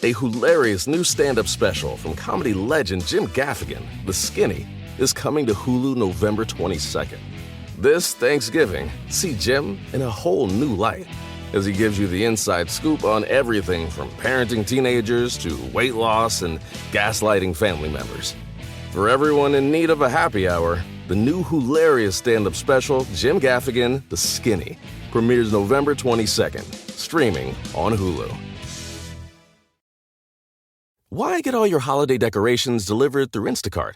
A hilarious new stand-up special from comedy legend Jim Gaffigan, The Skinny, is coming to Hulu November 22nd. This Thanksgiving, see Jim in a whole new light as he gives you the inside scoop on everything from parenting teenagers to weight loss and gaslighting family members. For everyone in need of a happy hour, the new hilarious stand-up special, Jim Gaffigan, The Skinny, premieres November 22nd, streaming on Hulu. Why get all your holiday decorations delivered through Instacart?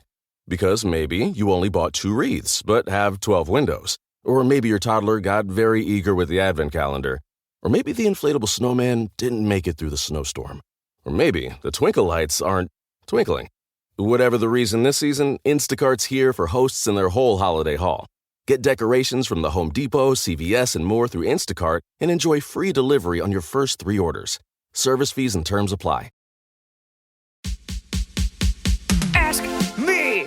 Because maybe you only bought 2 wreaths but have 12 windows. Or maybe your toddler got very eager with the advent calendar. Or maybe the inflatable snowman didn't make it through the snowstorm. Or maybe the twinkle lights aren't twinkling. Whatever the reason this season, Instacart's here for hosts and their whole holiday haul. Get decorations from the Home Depot, CVS, and more through Instacart and enjoy free delivery on your first 3 orders. Service fees and terms apply. Ask me,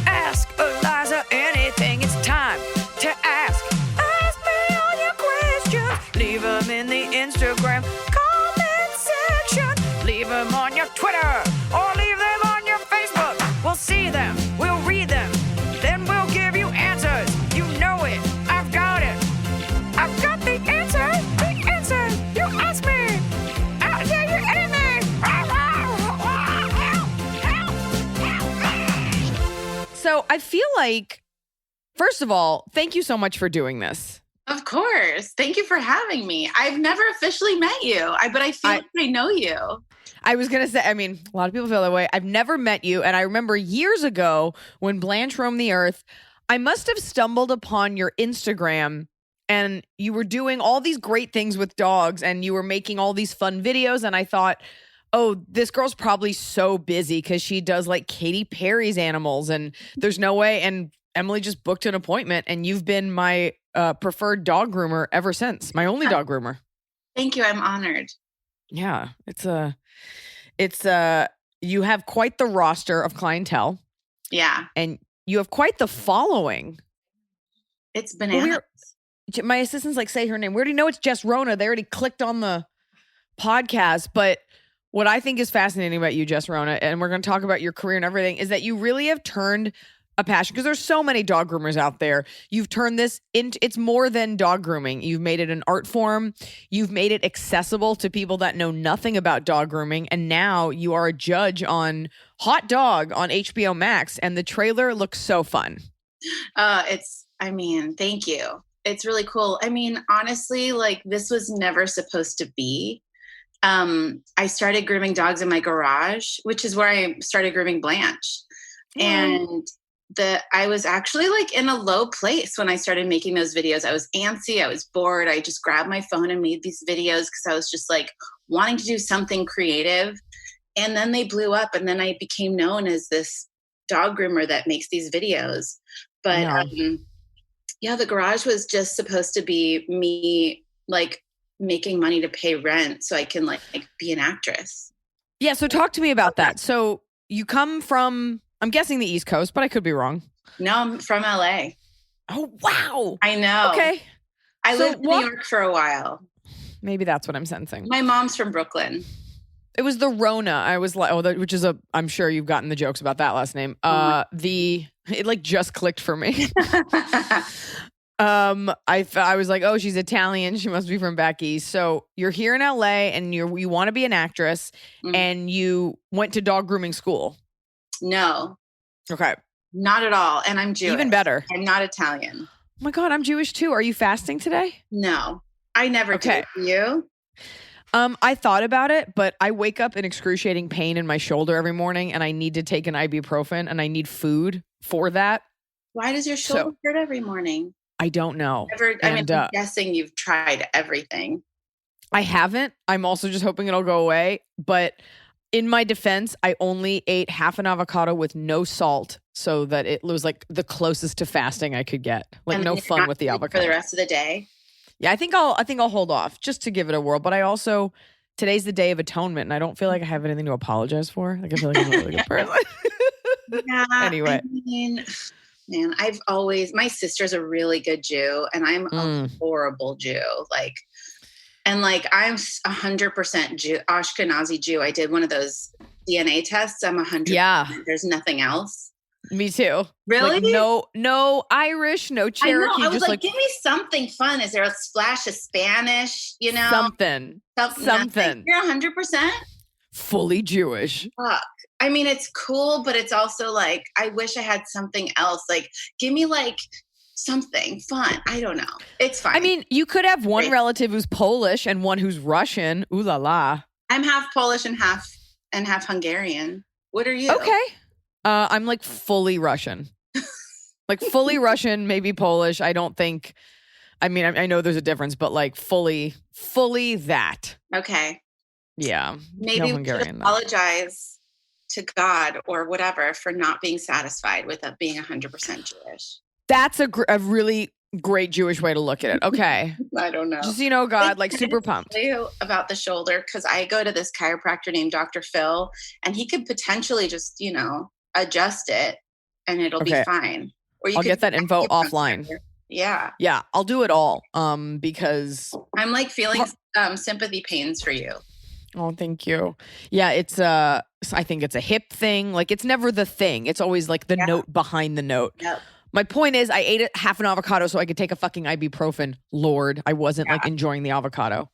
ask Iliza anything. It's time to ask. Ask me all your questions. Leave them in the Instagram comment section. Leave them on your Twitter or leave them on your Facebook. We'll see them, we'll read them, then we'll give you answers. You know it, I've got it. I've got the answer, the answer. You ask me, I'll tell you anything. So I feel like, first of all, thank you so much for doing this. Of course. Thank you for having me. I've never officially met you, but I feel like I know you. I was going to say, I mean, a lot of people feel that way. I've never met you. And I remember years ago when Blanche roamed the earth, I must have stumbled upon your Instagram and you were doing all these great things with dogs and you were making all these fun videos. And I thought, oh, this girl's probably so busy because she does like Katy Perry's animals and there's no way. And Emily just booked an appointment and you've been my preferred dog groomer ever since. My only dog groomer. Thank you. I'm honored. Yeah. You have quite the roster of clientele. Yeah. And you have quite the following. It's bananas. My assistants like say her name. We already know it's Jess Rona. They already clicked on the podcast, but what I think is fascinating about you, Jess Rona, and we're going to talk about your career and everything, is that you really have turned a passion, because there's so many dog groomers out there. You've turned this into, it's more than dog grooming. You've made it an art form. You've made it accessible to people that know nothing about dog grooming. And now you are a judge on Haute Dog on HBO Max. And the trailer looks so fun. Thank you. It's really cool. I mean, honestly, like this was never supposed to be. I started grooming dogs in my garage, which is where I started grooming Blanche. And I was actually like in a low place when I started making those videos. I was antsy. I was bored. I just grabbed my phone and made these videos because I was just like wanting to do something creative. And then they blew up. And then I became known as this dog groomer that makes these videos. But the garage was just supposed to be me like making money to pay rent so I can like be an actress. Yeah. So talk to me about that. So you come from, I'm guessing the East Coast, but I could be wrong. No, I'm from LA. Oh, wow. I know. Okay. I lived in New York for a while. Maybe that's what I'm sensing. My mom's from Brooklyn. It was the Rona. I was like, which is I'm sure you've gotten the jokes about that last name. It like just clicked for me. I was like, oh, she's Italian. She must be from back east. So you're here in LA and you want to be an actress and you went to dog grooming school. No. Okay. Not at all. And I'm Jewish. Even better. I'm not Italian. Oh my God, I'm Jewish too. Are you fasting today? No, I never did. You? I thought about it, but I wake up in excruciating pain in my shoulder every morning and I need to take an ibuprofen and I need food for that. Why does your shoulder hurt every morning? I don't know. I'm guessing you've tried everything. I haven't. I'm also just hoping it'll go away. But in my defense, I only ate half an avocado with no salt so that it was like the closest to fasting I could get. Like no fun with the avocado. For the rest of the day? Yeah, I think I'll hold off just to give it a whirl. But I also, today's the Day of Atonement and I don't feel like I have anything to apologize for. Like I feel like I'm a really good person. Yeah. Anyway. I mean, man, my sister's a really good Jew and I'm a horrible Jew. Like, And like, I'm 100% Jew, Ashkenazi Jew. I did one of those DNA tests. I'm 100%. Yeah. There's nothing else. Me too. Really? Like no Irish, no Cherokee. I know. I was just like, give me something fun. Is there a splash of Spanish? You know, something. Nothing. You're 100% fully Jewish. Fuck. I mean, it's cool, but it's also like, I wish I had something else. Like, give me like something fun. I don't know. It's fine. I mean, you could have one relative who's Polish and one who's Russian. Ooh la la. I'm half Polish and half Hungarian. What are you? Okay. I'm like fully Russian. Like fully Russian, maybe Polish. I don't think, I mean, I know there's a difference, but like fully that. Okay. Yeah. Maybe we should apologize to God or whatever for not being satisfied with being 100% Jewish. That's a really great Jewish way to look at it. Okay. I don't know. Just, God, like super pumped. Tell you about the shoulder, because I go to this chiropractor named Dr. Phil, and he could potentially just, adjust it and it'll be fine. Or I'll get that info offline. Yeah. Yeah. I'll do it all. Because I'm like feeling sympathy pains for you. Oh, thank you. Yeah. It's I think it's a hip thing. Like it's never the thing. It's always like the note behind the note. Yep. My point is I ate half an avocado so I could take a fucking ibuprofen. Lord, I wasn't like enjoying the avocado.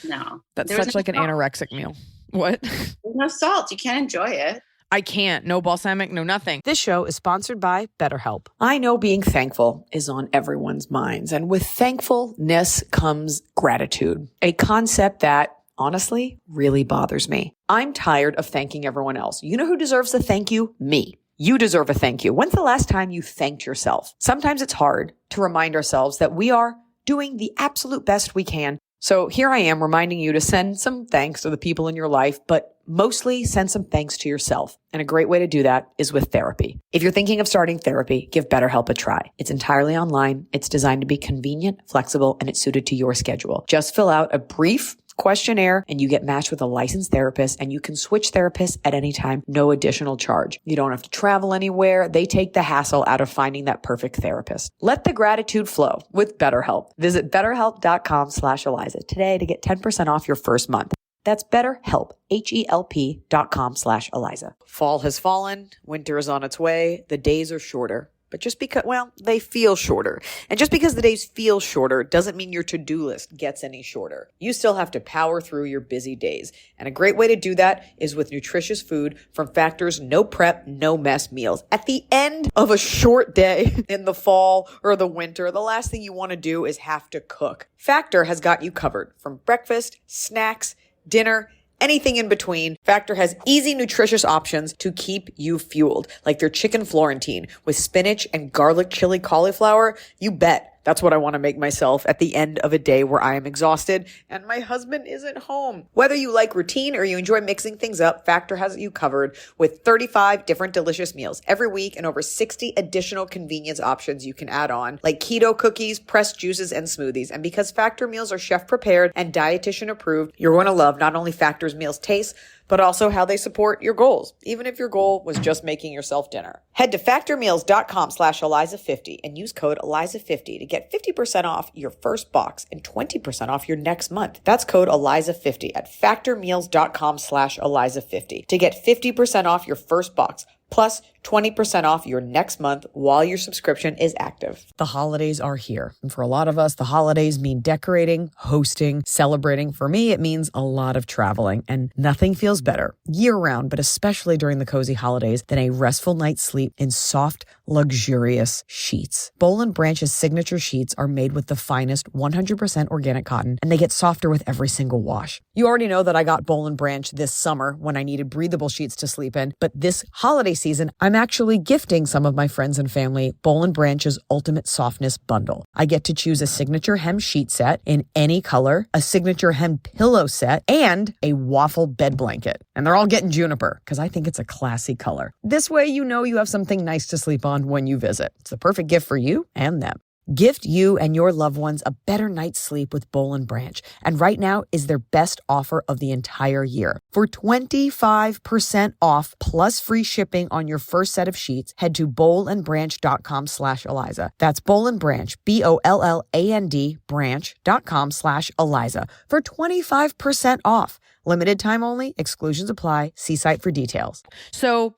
No. That's such like an anorexic meal. What? There's no salt. You can't enjoy it. I can't. No balsamic, no nothing. This show is sponsored by BetterHelp. I know being thankful is on everyone's minds, and with thankfulness comes gratitude, a concept that honestly really bothers me. I'm tired of thanking everyone else. You know who deserves a thank you? Me. You deserve a thank you. When's the last time you thanked yourself? Sometimes it's hard to remind ourselves that we are doing the absolute best we can. So here I am reminding you to send some thanks to the people in your life, but mostly send some thanks to yourself. And a great way to do that is with therapy. If you're thinking of starting therapy, give BetterHelp a try. It's entirely online. It's designed to be convenient, flexible, and it's suited to your schedule. Just fill out a brief questionnaire and you get matched with a licensed therapist, and you can switch therapists at any time, no additional charge. You don't have to travel anywhere. They take the hassle out of finding that perfect therapist. Let the gratitude flow with BetterHelp. Visit betterhelp.com/Iliza today to get 10% off your first month. That's BetterHelp, HELP.com/Iliza. Fall has fallen. Winter is on its way. The days are shorter. But just because, they feel shorter. And just because the days feel shorter doesn't mean your to-do list gets any shorter. You still have to power through your busy days. And a great way to do that is with nutritious food from Factor's no prep, no mess meals. At the end of a short day in the fall or the winter, the last thing you want to do is have to cook. Factor has got you covered from breakfast, snacks, dinner, anything in between. Factor has easy, nutritious options to keep you fueled, like their chicken Florentine with spinach and garlic chili cauliflower. You bet. That's what I want to make myself at the end of a day where I am exhausted and my husband isn't home. Whether you like routine or you enjoy mixing things up, Factor has you covered with 35 different delicious meals every week and over 60 additional convenience options you can add on, like keto cookies, pressed juices, and smoothies. And because Factor meals are chef prepared and dietitian approved, you're going to love not only Factor's meals taste, but also how they support your goals, even if your goal was just making yourself dinner. Head to factormeals.com/Iliza50 and use code Iliza50 to get 50% off your first box and 20% off your next month. That's code Iliza50 at factormeals.com/Iliza50 to get 50% off your first box plus 20% off your next month while your subscription is active. The holidays are here. And for a lot of us, the holidays mean decorating, hosting, celebrating. For me, it means a lot of traveling, and nothing feels better year-round, but especially during the cozy holidays, than a restful night's sleep in soft, luxurious sheets. Boll & Branch's signature sheets are made with the finest 100% organic cotton, and they get softer with every single wash. You already know that I got Boll & Branch this summer when I needed breathable sheets to sleep in, but this holiday season, I'm actually gifting some of my friends and family Boll & Branch's Ultimate Softness Bundle. I get to choose a signature hem sheet set in any color, a signature hem pillow set, and a waffle bed blanket. And they're all getting juniper because I think it's a classy color. This way, you know you have something nice to sleep on when you visit. It's the perfect gift for you and them. Gift you and your loved ones a better night's sleep with Boll and Branch. And right now is their best offer of the entire year. For 25% off plus free shipping on your first set of sheets, head to bollandbranch.com/Iliza. That's Boll and Branch, BOLLAND branch.com/Iliza for 25% off. Limited time only. Exclusions apply. See site for details. So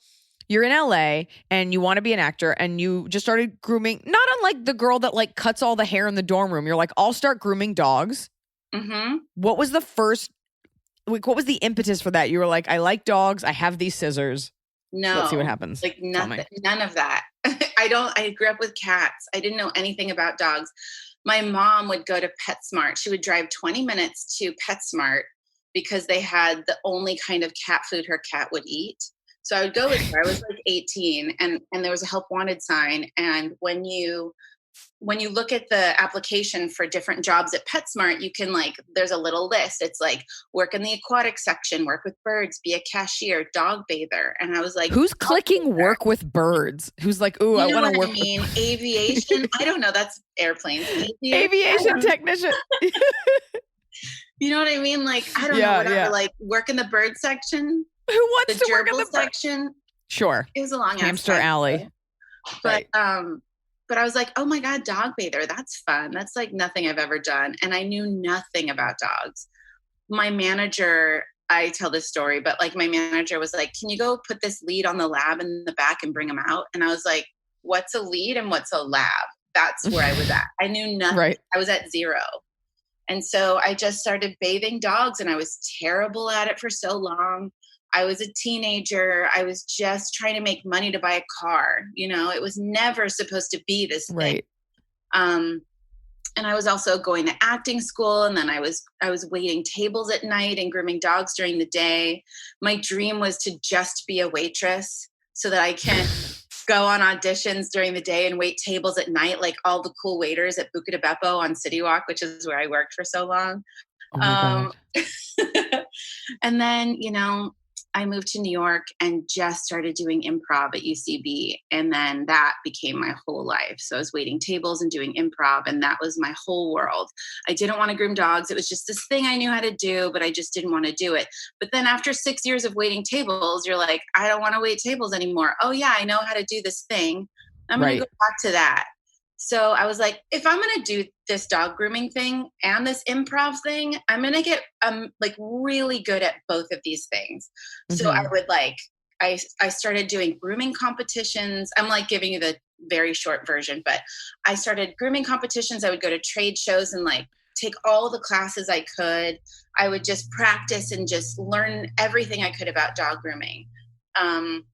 you're in LA and you want to be an actor and you just started grooming, not unlike the girl that like cuts all the hair in the dorm room. You're like, I'll start grooming dogs. Mm-hmm. What was what was the impetus for that? You were like, I like dogs. I have these scissors. No. Let's see what happens. Like nothing, none of that. I grew up with cats. I didn't know anything about dogs. My mom would go to PetSmart. She would drive 20 minutes to PetSmart because they had the only kind of cat food her cat would eat. So I would go with her. I was like 18 and there was a help wanted sign. And when you look at the application for different jobs at PetSmart, you can there's a little list. It's like work in the aquatic section, work with birds, be a cashier, dog bather. And I was like, who's clicking work with birds? Who's like, ooh, I want to work. Aviation. I don't know. That's airplanes. Aviation technician. You know what I mean? I don't know, whatever. Yeah. Work in the bird section. Who wants to work in the section? Sure. It was a long hamster alley. But but I was like, oh my God, dog bather. That's fun. That's nothing I've ever done. And I knew nothing about dogs. My manager, I tell this story, but my manager was like, can you go put this lead on the lab in the back and bring them out? And I was like, what's a lead and what's a lab? That's where I was at. I knew nothing. Right. I was at zero. And so I just started bathing dogs and I was terrible at it for so long. I was a teenager. I was just trying to make money to buy a car. It was never supposed to be this thing. And I was also going to acting school. And then I was waiting tables at night and grooming dogs during the day. My dream was to just be a waitress so that I can go on auditions during the day and wait tables at night, like all the cool waiters at Buca de Beppo on City Walk, which is where I worked for so long. Oh my God. And then, I moved to New York and just started doing improv at UCB. And then that became my whole life. So I was waiting tables and doing improv, and that was my whole world. I didn't want to groom dogs. It was just this thing I knew how to do, but I just didn't want to do it. But then after 6 years of waiting tables, you're like, I don't want to wait tables anymore. Oh yeah, I know how to do this thing. I'm going to go back to that. So I was like, if I'm going to do this dog grooming thing and this improv thing, I'm going to get really good at both of these things. Mm-hmm. So I would I started doing grooming competitions. I'm giving you the very short version, but I started grooming competitions. I would go to trade shows and take all the classes I could. I would just practice and just learn everything I could about dog grooming, and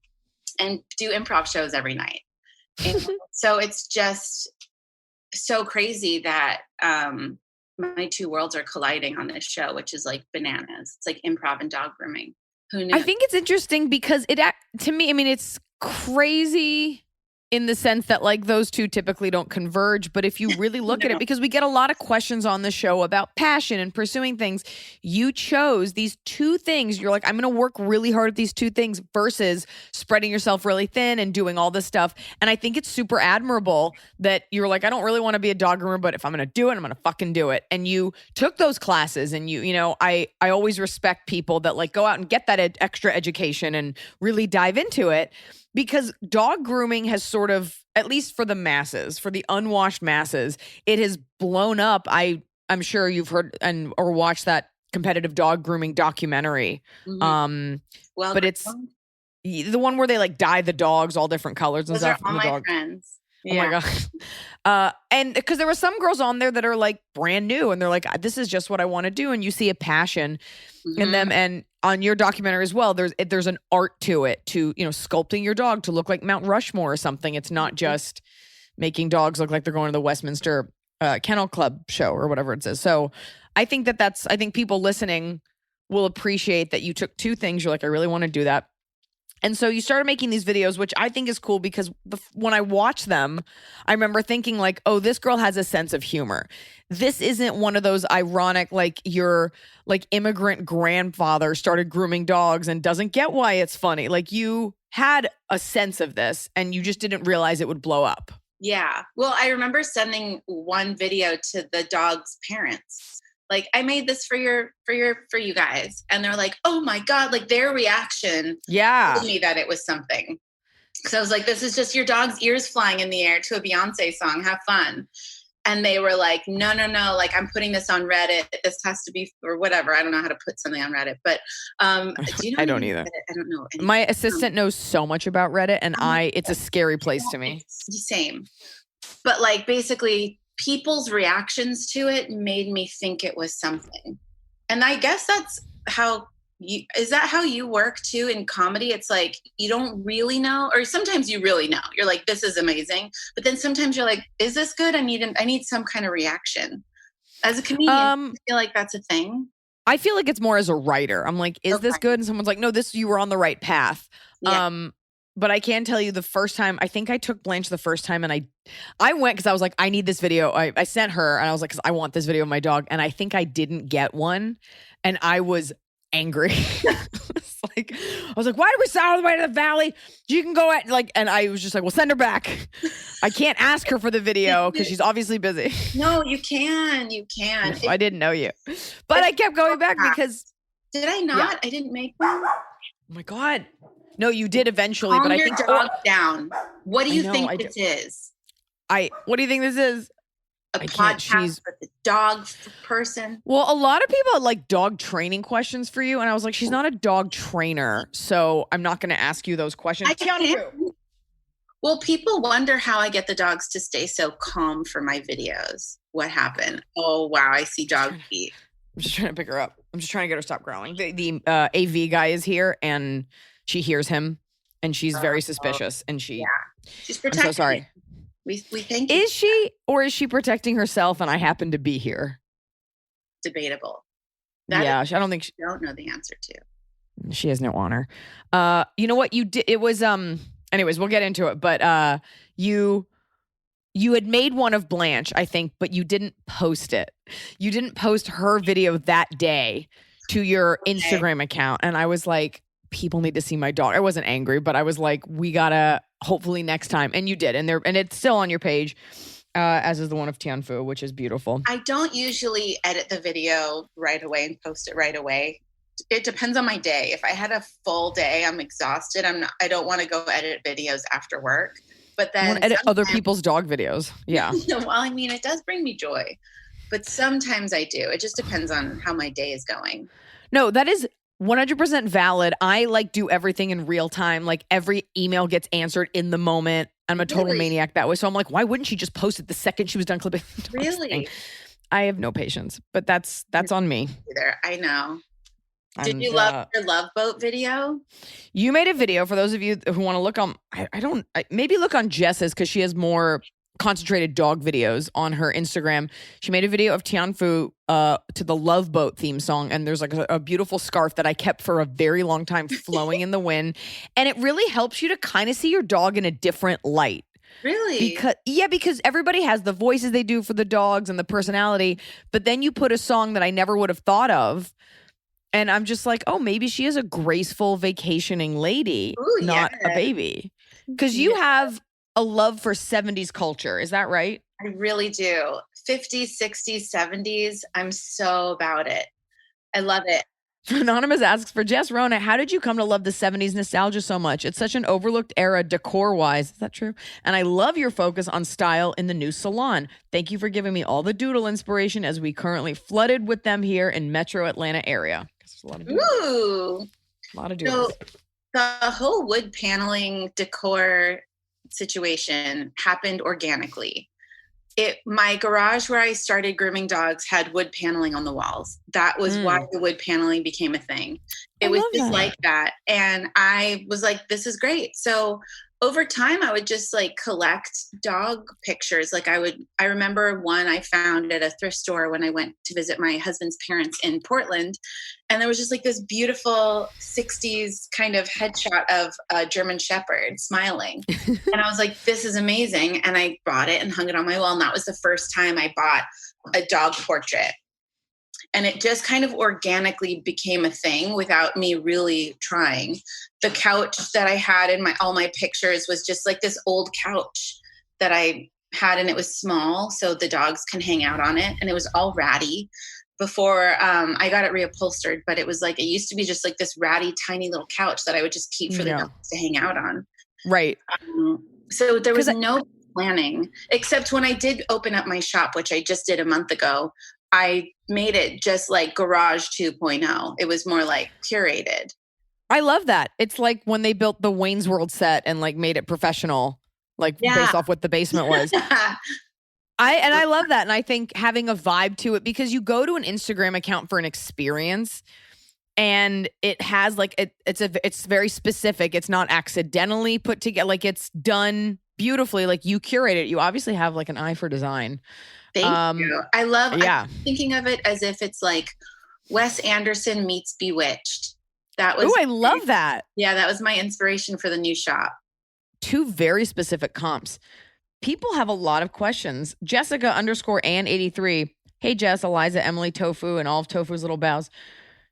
do improv shows every night. And so it's just so crazy that my two worlds are colliding on this show, which is bananas. It's improv and dog grooming. Who knew? I think it's interesting because to me, it's crazy in the sense that those two typically don't converge. But if you really look at it, because we get a lot of questions on the show about passion and pursuing things, you chose these two things. You're like, I'm going to work really hard at these two things versus spreading yourself really thin and doing all this stuff. And I think it's super admirable that you're like, I don't really want to be a dog groomer, but if I'm going to do it, I'm going to fucking do it. And you took those classes and I always respect people that go out and get that extra education and really dive into it. Because dog grooming has sort of, at least for the masses, for the unwashed masses, it has blown up. I'm sure you've heard or watched that competitive dog grooming documentary. Mm-hmm. But it's the one where they dye the dogs all different colors and those stuff. Are all my friends. Oh my God. And because there were some girls on there that are brand new and they're like, this is just what I want to do. And you see a passion in them. And on your documentary as well, there's an art to it, to, sculpting your dog to look like Mount Rushmore or something. It's not just making dogs look like they're going to the Westminster Kennel Club show or whatever it says. So I think I think people listening will appreciate that you took two things. You're like, I really want to do that. And so you started making these videos, which I think is cool because when I watch them, I remember thinking oh, this girl has a sense of humor. This isn't one of those ironic, your immigrant grandfather started grooming dogs and doesn't get why it's funny. You had a sense of this and you just didn't realize it would blow up. Yeah. Well, I remember sending one video to the dog's parents. Like, I made this for you guys. And they're like, oh my God, like their reaction told me that it was something. So I was like, this is just your dog's ears flying in the air to a Beyonce song. Have fun. And they were like, no. Like, I'm putting this on Reddit. This has to be, or whatever. I don't know how to put something on Reddit, but do you know? I don't either. Reddit? I don't know. My assistant knows so much about Reddit, and it's a scary place to me. Same. But like, basically, people's reactions to it made me think it was something. And I guess that's how is that how you work too in comedy? It's like, you don't really know, or sometimes you really know. You're like, this is amazing. But then sometimes you're like, is this good? I need some kind of reaction. As a comedian, I feel like that's a thing. I feel like it's more as a writer. I'm like, is this good? And someone's like, no, you were on the right path. Yeah. But I can tell you the first time, I think I took Blanche the first time, and I went because I was like, I need this video. I sent her, and I was like, because I want this video of my dog. And I think I didn't get one, and I was angry. I was like, why did we send all the way to the valley? You can go at and I was just like, well, send her back. I can't ask her for the video because she's obviously busy. No, you can. I didn't know you, but I kept going back because. Did I not? Yeah. I didn't make one. Oh my God. No, you did eventually, Calm but I your think dog down. What do you think this is? What do you think this is? A podcast with a dog person. Well, a lot of people had like dog training questions for you, and I was like, she's not a dog trainer, so I'm not going to ask you those questions. Well, people wonder how I get the dogs to stay so calm for my videos. What happened? Oh, wow, I see dog feet. I'm just trying to pick her up. I'm just trying to get her to stop growling. The AV guy is here, and she hears him, and she's very suspicious, and she's protecting. I'm so sorry. We think. Is she, or is she protecting herself and I happen to be here? Debatable. I don't think she don't know the answer to. She has no honor. You know what you did? It was anyways, we'll get into it, but you had made one of Blanche, I think, but you didn't post it. You didn't post her video that day to your Instagram account, and I was like, people need to see my dog. I wasn't angry, but I was like, we gotta hopefully next time. And you did. And it's still on your page, as is the one of Tianfu, which is beautiful. I don't usually edit the video right away and post it right away. It depends on my day. If I had a full day, I'm exhausted. I don't want to go edit videos after work. But then edit other people's dog videos. Yeah. Well, I mean, it does bring me joy. But sometimes I do. It just depends on how my day is going. No, that is 100% valid. I do everything in real time. Like every email gets answered in the moment. I'm a total maniac that way. So I'm like, why wouldn't she just post it the second she was done clipping? Really? I have no patience, but that's on me. Either. I know. Did you love your Love Boat video? You made a video for those of you who want to look on, maybe look on Jess's because she has more concentrated dog videos on her Instagram. She made a video of Tianfu to the Love Boat theme song, and there's a beautiful scarf that I kept for a very long time flowing in the wind, and it really helps you to kind of see your dog in a different light. Really? Because everybody has the voices they do for the dogs and the personality, but then you put a song that I never would have thought of, and I'm just like, oh, maybe she is a graceful vacationing lady, not a baby. Because you have a love for 70s culture. Is that right? I really do. 50s, 60s, 70s. I'm so about it. I love it. Anonymous asks, for Jess Rona, how did you come to love the 70s nostalgia so much? It's such an overlooked era decor-wise. Is that true? And I love your focus on style in the new salon. Thank you for giving me all the doodle inspiration as we currently flooded with them here in Metro Atlanta area. There's a lot of doodles. Ooh. A lot of doodles. So the whole wood paneling decor situation happened organically. My garage where I started grooming dogs had wood paneling on the walls. That was why the wood paneling became a thing. It was just like that. And I was like, this is great. So over time, I would just collect dog pictures. I remember one I found at a thrift store when I went to visit my husband's parents in Portland. And there was just this beautiful 60s kind of headshot of a German Shepherd smiling. And I was like, this is amazing. And I bought it and hung it on my wall. And that was the first time I bought a dog portrait. And it just kind of organically became a thing without me really trying. The couch that I had in all my pictures was just this old couch that I had, and it was small, so the dogs can hang out on it. And it was all ratty before I got it reupholstered. But it was like, it used to be just like this ratty, tiny little couch that I would just keep for the dogs to hang out on. Right. So there was no planning, except when I did open up my shop, which I just did a month ago. I made it just like Garage 2.0. It was more like curated. I love that. It's like when they built the Wayne's World set and like made it professional, like based off what the basement was. I love that. And I think having a vibe to it, because you go to an Instagram account for an experience and it has like, it's very specific. It's not accidentally put together. Like it's done beautifully. Like you curate it. You obviously have like an eye for design. Thank you. I love I'm thinking of it as if it's like Wes Anderson meets Bewitched. That was I love that. Yeah, that was my inspiration for the new shop. 2 very specific comps. People have a lot of questions. Jessica _Ann83. Hey, Jess, Iliza, Emily, Tofu, and all of Tofu's little bows.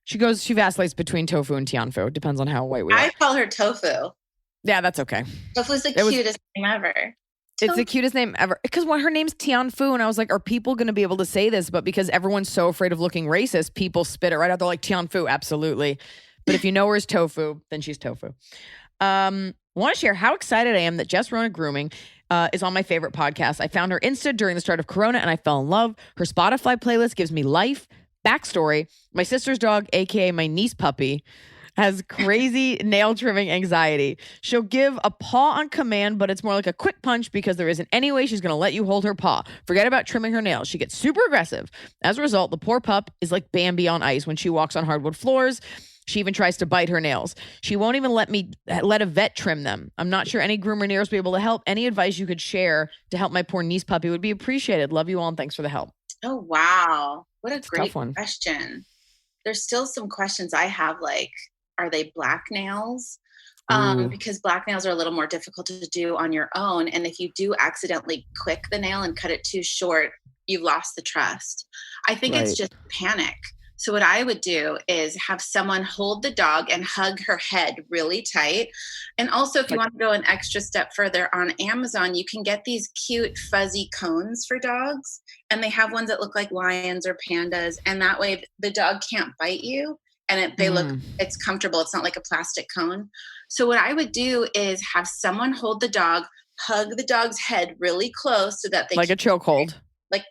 She vacillates between Tofu and Tianfu. Depends on how white we are. I call her Tofu. Yeah, that's okay. Tofu's the cutest name ever. It's the cutest name ever. Because when her name's Tianfu, and I was like, are people going to be able to say this? But because everyone's so afraid of looking racist, people spit it right out. They're like, Tianfu, absolutely. But if you know her as Tofu, then she's Tofu. I want to share how excited I am that Jess Rona Grooming is on my favorite podcast. I found her Insta during the start of Corona, and I fell in love. Her Spotify playlist gives me life. Backstory, my sister's dog, a.k.a. my niece puppy, has crazy nail trimming anxiety. She'll give a paw on command, but it's more like a quick punch because there isn't any way she's going to let you hold her paw. Forget about trimming her nails. She gets super aggressive. As a result, the poor pup is like Bambi on ice when she walks on hardwood floors. She even tries to bite her nails. She won't even let a vet trim them. I'm not sure any groomer near us will be able to help. Any advice you could share to help my poor niece puppy would be appreciated. Love you all and thanks for the help. Oh, wow. What a great tough one. question. There's still some questions I have, like, are they black nails? Because black nails are a little more difficult to do on your own. And if you do accidentally click the nail and cut it too short, you've lost the trust. I think it's just panic. So what I would do is have someone hold the dog and hug her head really tight. And also, if you want to go an extra step further, on Amazon, you can get these cute fuzzy cones for dogs. And they have ones that look like lions or pandas. And that way the dog can't bite you. And it's comfortable. It's not like a plastic cone. So what I would do is have someone hold the dog, hug the dog's head really close so that they like a chokehold. Like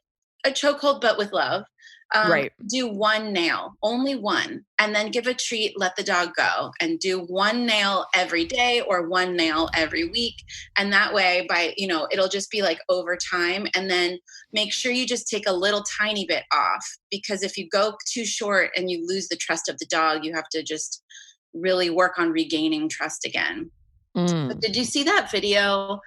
a chokehold, but with love. Right. Do one nail, only one, and then give a treat, let the dog go, and do one nail every day or one nail every week. And that way it'll just be like over time. And then make sure you just take a little tiny bit off, because if you go too short and you lose the trust of the dog, you have to just really work on regaining trust again. But did you see that video?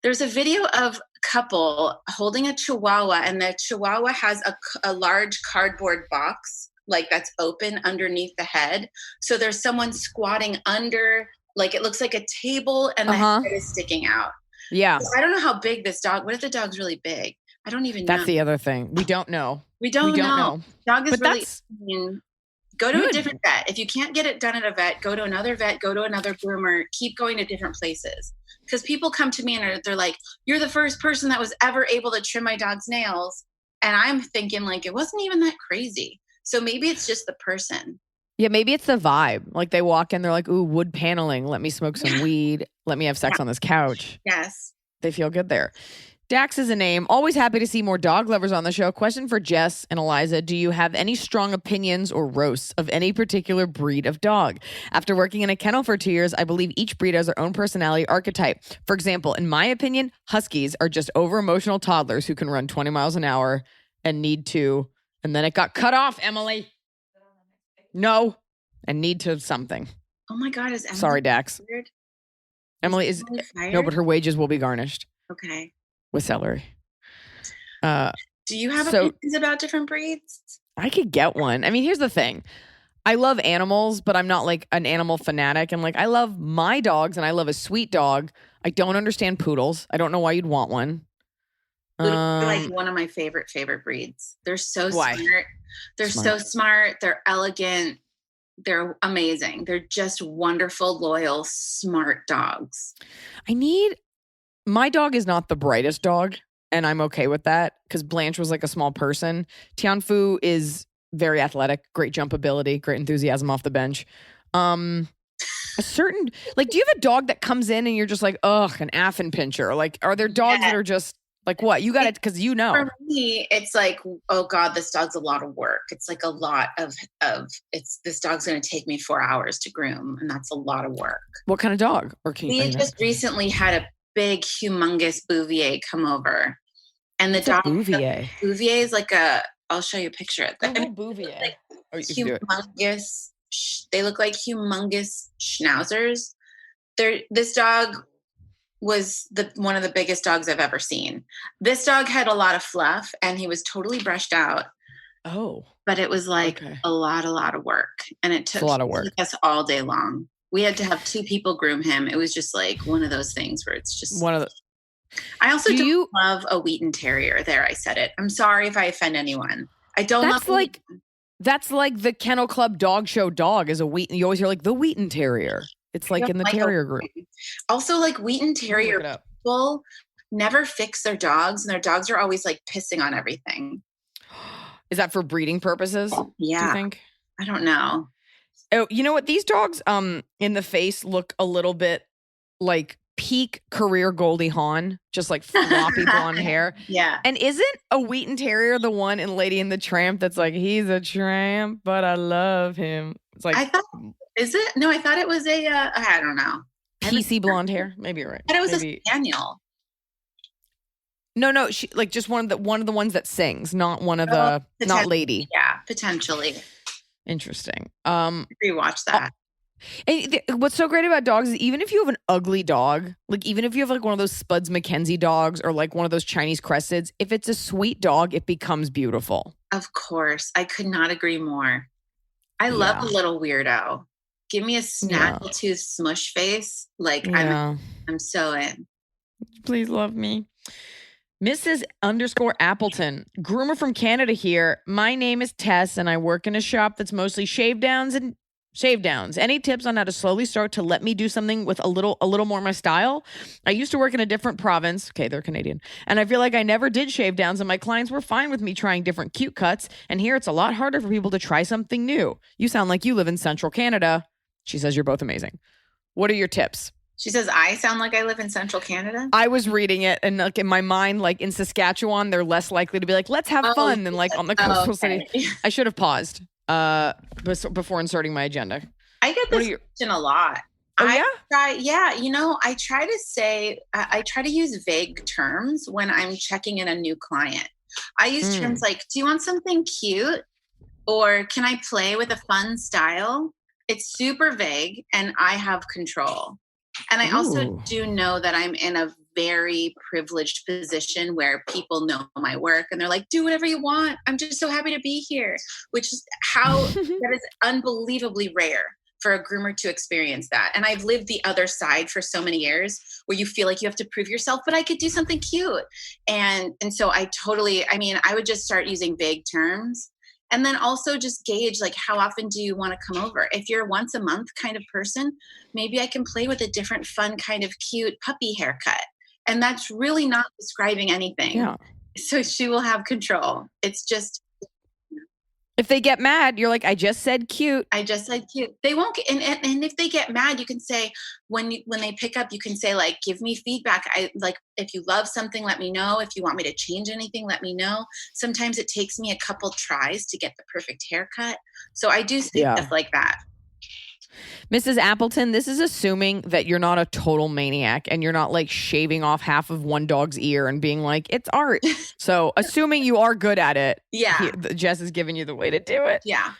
There's a video of a couple holding a Chihuahua, and the Chihuahua has a large cardboard box, like that's open underneath the head. So there's someone squatting under, like it looks like a table, and the head is sticking out. Yeah. So I don't know how big this dog. What if the dog's really big? I don't even know. That's the other thing. We don't know. We don't know. Dog is really. Go to good. A different vet. If you can't get it done at a vet, go to another vet, go to another groomer, keep going to different places. Because people come to me and they're like, you're the first person that was ever able to trim my dog's nails. And I'm thinking like, it wasn't even that crazy. So maybe it's just the person. Yeah, maybe it's the vibe. Like they walk in, they're like, ooh, wood paneling. Let me smoke some weed. Let me have sex on this couch. Yes. They feel good there. Dax is a name. Always happy to see more dog lovers on the show. Question for Jess and Iliza. Do you have any strong opinions or roasts of any particular breed of dog? After working in a kennel for 2 years, I believe each breed has their own personality archetype. For example, in my opinion, Huskies are just over-emotional toddlers who can run 20 miles an hour and need to. And then it got cut off, Emily. No. And need to something. Oh my God. Is Emily Sorry, Dax. fired? Emily is fired? no, but her wages will be garnished. Okay. With celery. Do you have opinions about different breeds? I could get one. I mean, here's the thing. I love animals, but I'm not like an animal fanatic. And like, I love my dogs and I love a sweet dog. I don't understand poodles. I don't know why you'd want one. They're like one of my favorite breeds. They're so smart. They're so smart. They're elegant. They're amazing. They're just wonderful, loyal, smart dogs. My dog is not the brightest dog. and I'm okay with that because Blanche was like a small person. Tianfu is very athletic, great jump ability, great enthusiasm off the bench. A certain, like, do you have a dog that comes in and you're just like, ugh, an affin pincher? Like, are there dogs that are just like, what? You got it because you know. For me, it's like, oh God, this dog's a lot of work. It's like a lot of this dog's going to take me 4 hours to groom, and that's a lot of work. What kind of dog? Or can We just recently had a big, humongous Bouvier come over, and the dog Bouvier. Bouvier is like I'll show you a picture of them. Bouvier. Like humongous. They look like humongous schnauzers. This dog was one of the biggest dogs I've ever seen. This dog had a lot of fluff, and he was totally brushed out. Oh, but it was like a lot of work, and it took us all day long. We had to have 2 people groom him. It was just like one of those things where it's just one of the. I also don't love a Wheaten Terrier. There, I said it. I'm sorry if I offend anyone. I don't love That's like the Kennel Club dog show dog is a Wheaten. You always hear like the Wheaten Terrier. It's like in the terrier group. Also, like Wheaten Terrier people never fix their dogs, and their dogs are always like pissing on everything. Is that for breeding purposes? Yeah. Do you think? I don't know. Oh, you know what? These dogs in the face look a little bit like peak career Goldie Hawn, just like floppy blonde hair. Yeah. And isn't a Wheaten Terrier the one in Lady and the Tramp that's like, he's a tramp, but I love him? It's like, I thought, is it? No, I thought it was I don't know. PC blonde hair. Maybe you're right. I thought it was a spaniel. No, she like just one of the ones that sings, not one of the not Lady. Yeah, potentially. Interesting. Rewatch that. And what's so great about dogs is even if you have an ugly dog, like even if you have like one of those Spuds MacKenzie dogs or like one of those Chinese cresteds, if it's a sweet dog, it becomes beautiful. Of course. I could not agree more. I love a little weirdo. Give me a snaggletooth smush face. Like I'm so in. Please love me. Mrs._Appleton, groomer from Canada here. My name is Tess and I work in a shop that's mostly shave downs. Any tips on how to slowly start to let me do something with a little more my style? I used to work in a different province. Okay, they're Canadian. And I feel like I never did shave downs and my clients were fine with me trying different cute cuts. And here it's a lot harder for people to try something new. You sound like you live in central Canada. She says you're both amazing. What are your tips? She says, I sound like I live in central Canada. I was reading it and like in my mind, like in Saskatchewan, they're less likely to be like, let's have fun than like on the coastal city. I should have paused before inserting my agenda. I get this question a lot. Oh, yeah? I try to say, I try to use vague terms when I'm checking in a new client. I use terms like, do you want something cute? Or can I play with a fun style? It's super vague and I have control. And I also do know that I'm in a very privileged position where people know my work and they're like, do whatever you want. I'm just so happy to be here, which is that is unbelievably rare for a groomer to experience that. And I've lived the other side for so many years where you feel like you have to prove yourself, but I could do something cute. And so I would just start using vague terms. And then also just gauge, like, how often do you want to come over? If you're a once a month kind of person, maybe I can play with a different fun kind of cute puppy haircut. And that's really not describing anything. Yeah. So she will have control. It's just. If they get mad, you're like, I just said cute. I just said cute. They won't get, and if they get mad, you can say, when they pick up, you can say, like, give me feedback. If you love something, let me know. If you want me to change anything, let me know. Sometimes it takes me a couple tries to get the perfect haircut. So I do say stuff like that. Mrs. Appleton, this is assuming that you're not a total maniac and you're not like shaving off half of one dog's ear and being like, it's art. So assuming you are good at it. Yeah. Jess is giving you the way to do it. Yeah.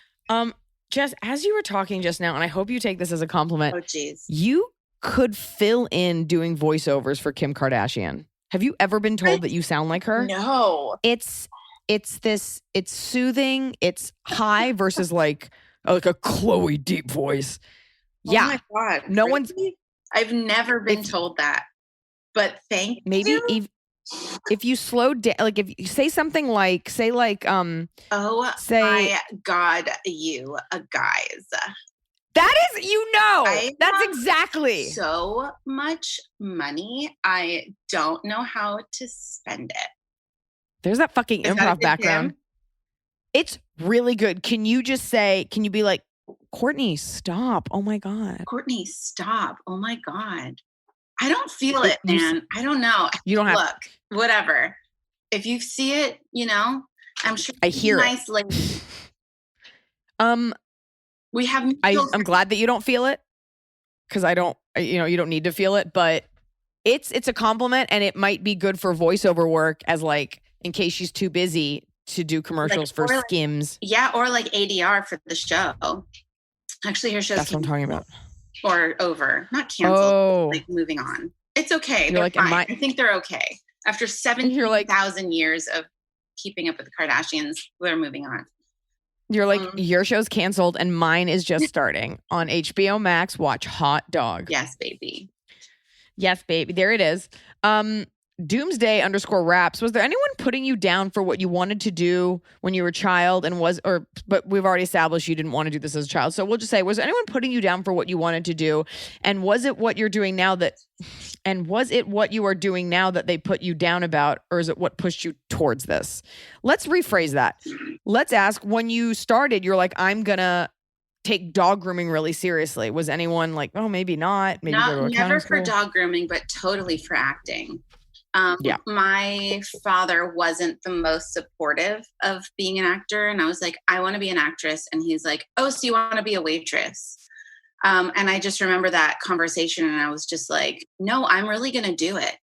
Jess, as you were talking just now, and I hope you take this as a compliment. Oh, geez. You could fill in doing voiceovers for Kim Kardashian. Have you ever been told that you sound like her? No. It's soothing. It's high versus like a Chloe deep voice. Yeah. Oh my God. No really? one's. I've never been told that. But thank maybe you. If you slow down, like if you say something like, oh my God, you guys. That is, that's exactly. So much money. I don't know how to spend it. There's that fucking Is that a improv good background. Jim? It's really good. Can you be like, Courtney, stop. Oh my God. Courtney, stop. Oh my God. I don't feel it, You man. I don't know. You don't have. Look, whatever. If you see it, I'm sure I hear it. nice lady. We have I'm glad that you don't feel it, because I don't, you don't need to feel it, but it's a compliment, and it might be good for voiceover work, as like, in case she's too busy to do commercials for Skims. Yeah, or like ADR for the show. Actually, her show's That's what I'm talking about. Or over, not canceled. Oh. Like moving on. It's okay. You're like, fine. I think they're okay. After 17,000 years of keeping up with the Kardashians, we're moving on. You're like, your show's canceled and mine is just starting on HBO Max. Watch Haute Dog. Yes, baby. Yes, baby. There it is. Doomsday_raps. Was there anyone putting you down for what you wanted to do when you were a child but we've already established you didn't want to do this as a child. So we'll just say, was there anyone putting you down for what you wanted to do? And was it what you are doing now that they put you down about, or is it what pushed you towards this? Let's rephrase that. Let's ask, when you started, you're like, I'm gonna take dog grooming really seriously. Was anyone like, oh, maybe not? Maybe never for dog grooming, but totally for acting. My father wasn't the most supportive of being an actor. And I was like, I want to be an actress. And he's like, oh, so you want to be a waitress? And I just remember that conversation. And I was just like, no, I'm really going to do it.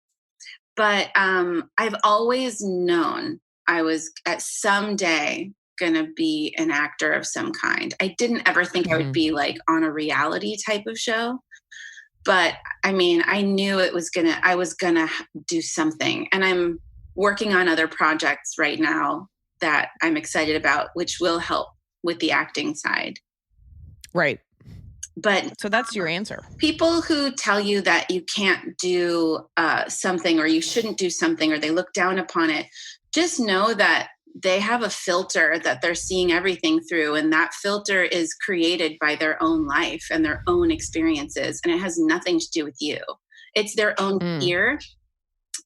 But I've always known I was at some day going to be an actor of some kind. I didn't ever think I would be like on a reality type of show. But I mean, I knew I was gonna do something, and I'm working on other projects right now that I'm excited about, which will help with the acting side. Right. But so that's your answer. People who tell you that you can't do something, or you shouldn't do something, or they look down upon it, just know that they have a filter that they're seeing everything through. And that filter is created by their own life and their own experiences. And it has nothing to do with you. It's their own fear.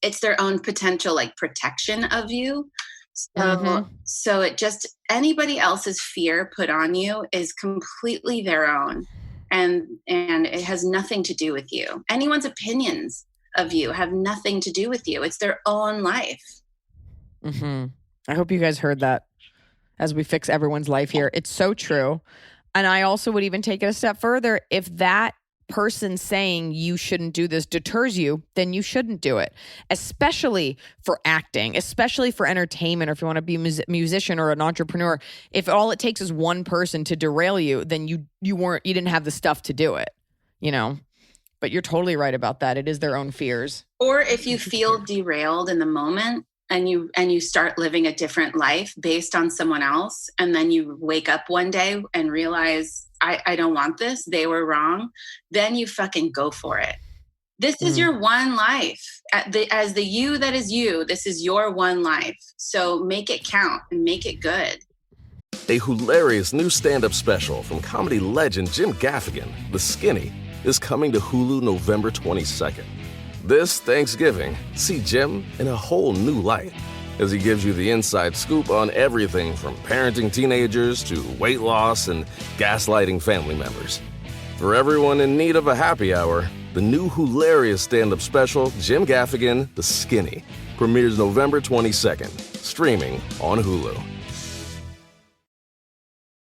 It's their own potential like protection of you. So it just, anybody else's fear put on you is completely their own. And it has nothing to do with you. Anyone's opinions of you have nothing to do with you. It's their own life. Mm-hmm. I hope you guys heard that as we fix everyone's life here. It's so true. And I also would even take it a step further. If that person saying you shouldn't do this deters you, then you shouldn't do it, especially for acting, especially for entertainment, or if you want to be a musician or an entrepreneur. If all it takes is one person to derail you, then you didn't have the stuff to do it, But you're totally right about that. It is their own fears. Or if you feel derailed in the moment, and you start living a different life based on someone else, and then you wake up one day and realize, I don't want this, they were wrong, then you fucking go for it. This is your one life. As the you that is you, this is your one life. So make it count and make it good. A hilarious new stand-up special from comedy legend Jim Gaffigan, The Skinny, is coming to Hulu November 22nd. This Thanksgiving, see Jim in a whole new light as he gives you the inside scoop on everything from parenting teenagers to weight loss and gaslighting family members. For everyone in need of a happy hour, the new hilarious stand-up special, Jim Gaffigan, The Skinny, premieres November 22nd, streaming on Hulu.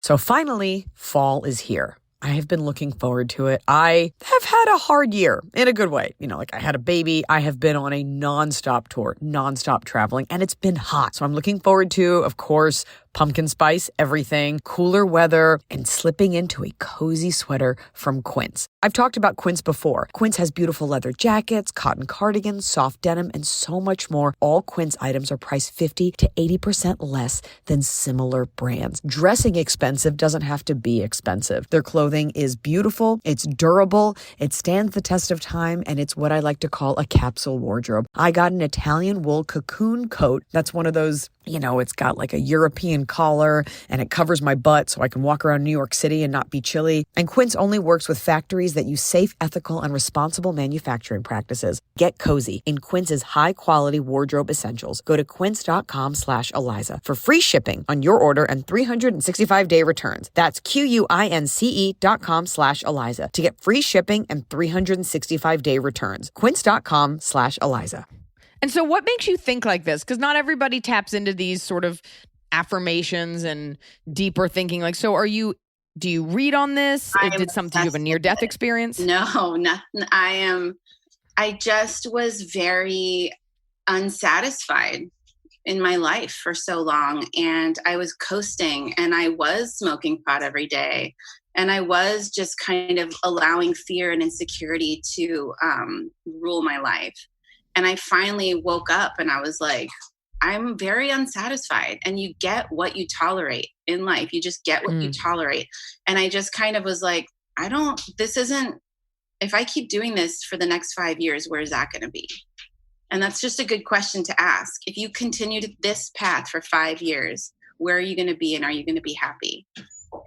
So finally, fall is here. I have been looking forward to it. I have had a hard year in a good way. I had a baby. I have been on a nonstop tour, nonstop traveling, and it's been hot. So I'm looking forward to, of course, pumpkin spice, everything, cooler weather, and slipping into a cozy sweater from Quince. I've talked about Quince before. Quince has beautiful leather jackets, cotton cardigans, soft denim, and so much more. All Quince items are priced 50 to 80% less than similar brands. Dressing expensive doesn't have to be expensive. Their clothing is beautiful, it's durable, it stands the test of time, and it's what I like to call a capsule wardrobe. I got an Italian wool cocoon coat. That's one of those, it's got like a European and collar, and it covers my butt so I can walk around New York City and not be chilly. And Quince only works with factories that use safe, ethical, and responsible manufacturing practices. Get cozy in Quince's high-quality wardrobe essentials. Go to quince.com/Iliza for free shipping on your order and 365-day returns. That's QUINCE.com/Iliza to get free shipping and 365-day returns. Quince.com/Iliza. And so what makes you think like this? Because not everybody taps into these sort of affirmations and deeper thinking. Like, so do you read on this? I am Did something, you have a near-death experience? No, nothing. I just was very unsatisfied in my life for so long. And I was coasting and I was smoking pot every day. And I was just kind of allowing fear and insecurity to rule my life. And I finally woke up and I was like, I'm very unsatisfied. And you get what you tolerate in life. You just get what you tolerate. And I just kind of was like, if I keep doing this for the next 5 years, where is that going to be? And that's just a good question to ask. If you continue this path for 5 years, where are you going to be and are you going to be happy?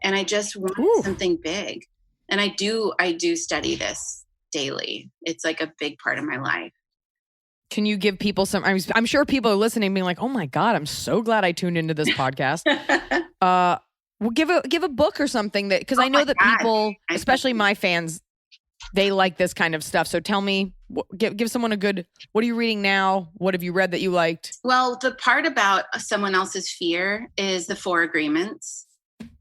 And I just want something big. And I do study this daily. It's like a big part of my life. Can you give people some, I'm sure people are listening being like, oh my God, I'm so glad I tuned into this podcast. Well, give a book or something that, because I know that people, especially my fans, they like this kind of stuff. So tell me, give someone a good, what are you reading now? What have you read that you liked? Well, the part about someone else's fear is the 4 Agreements.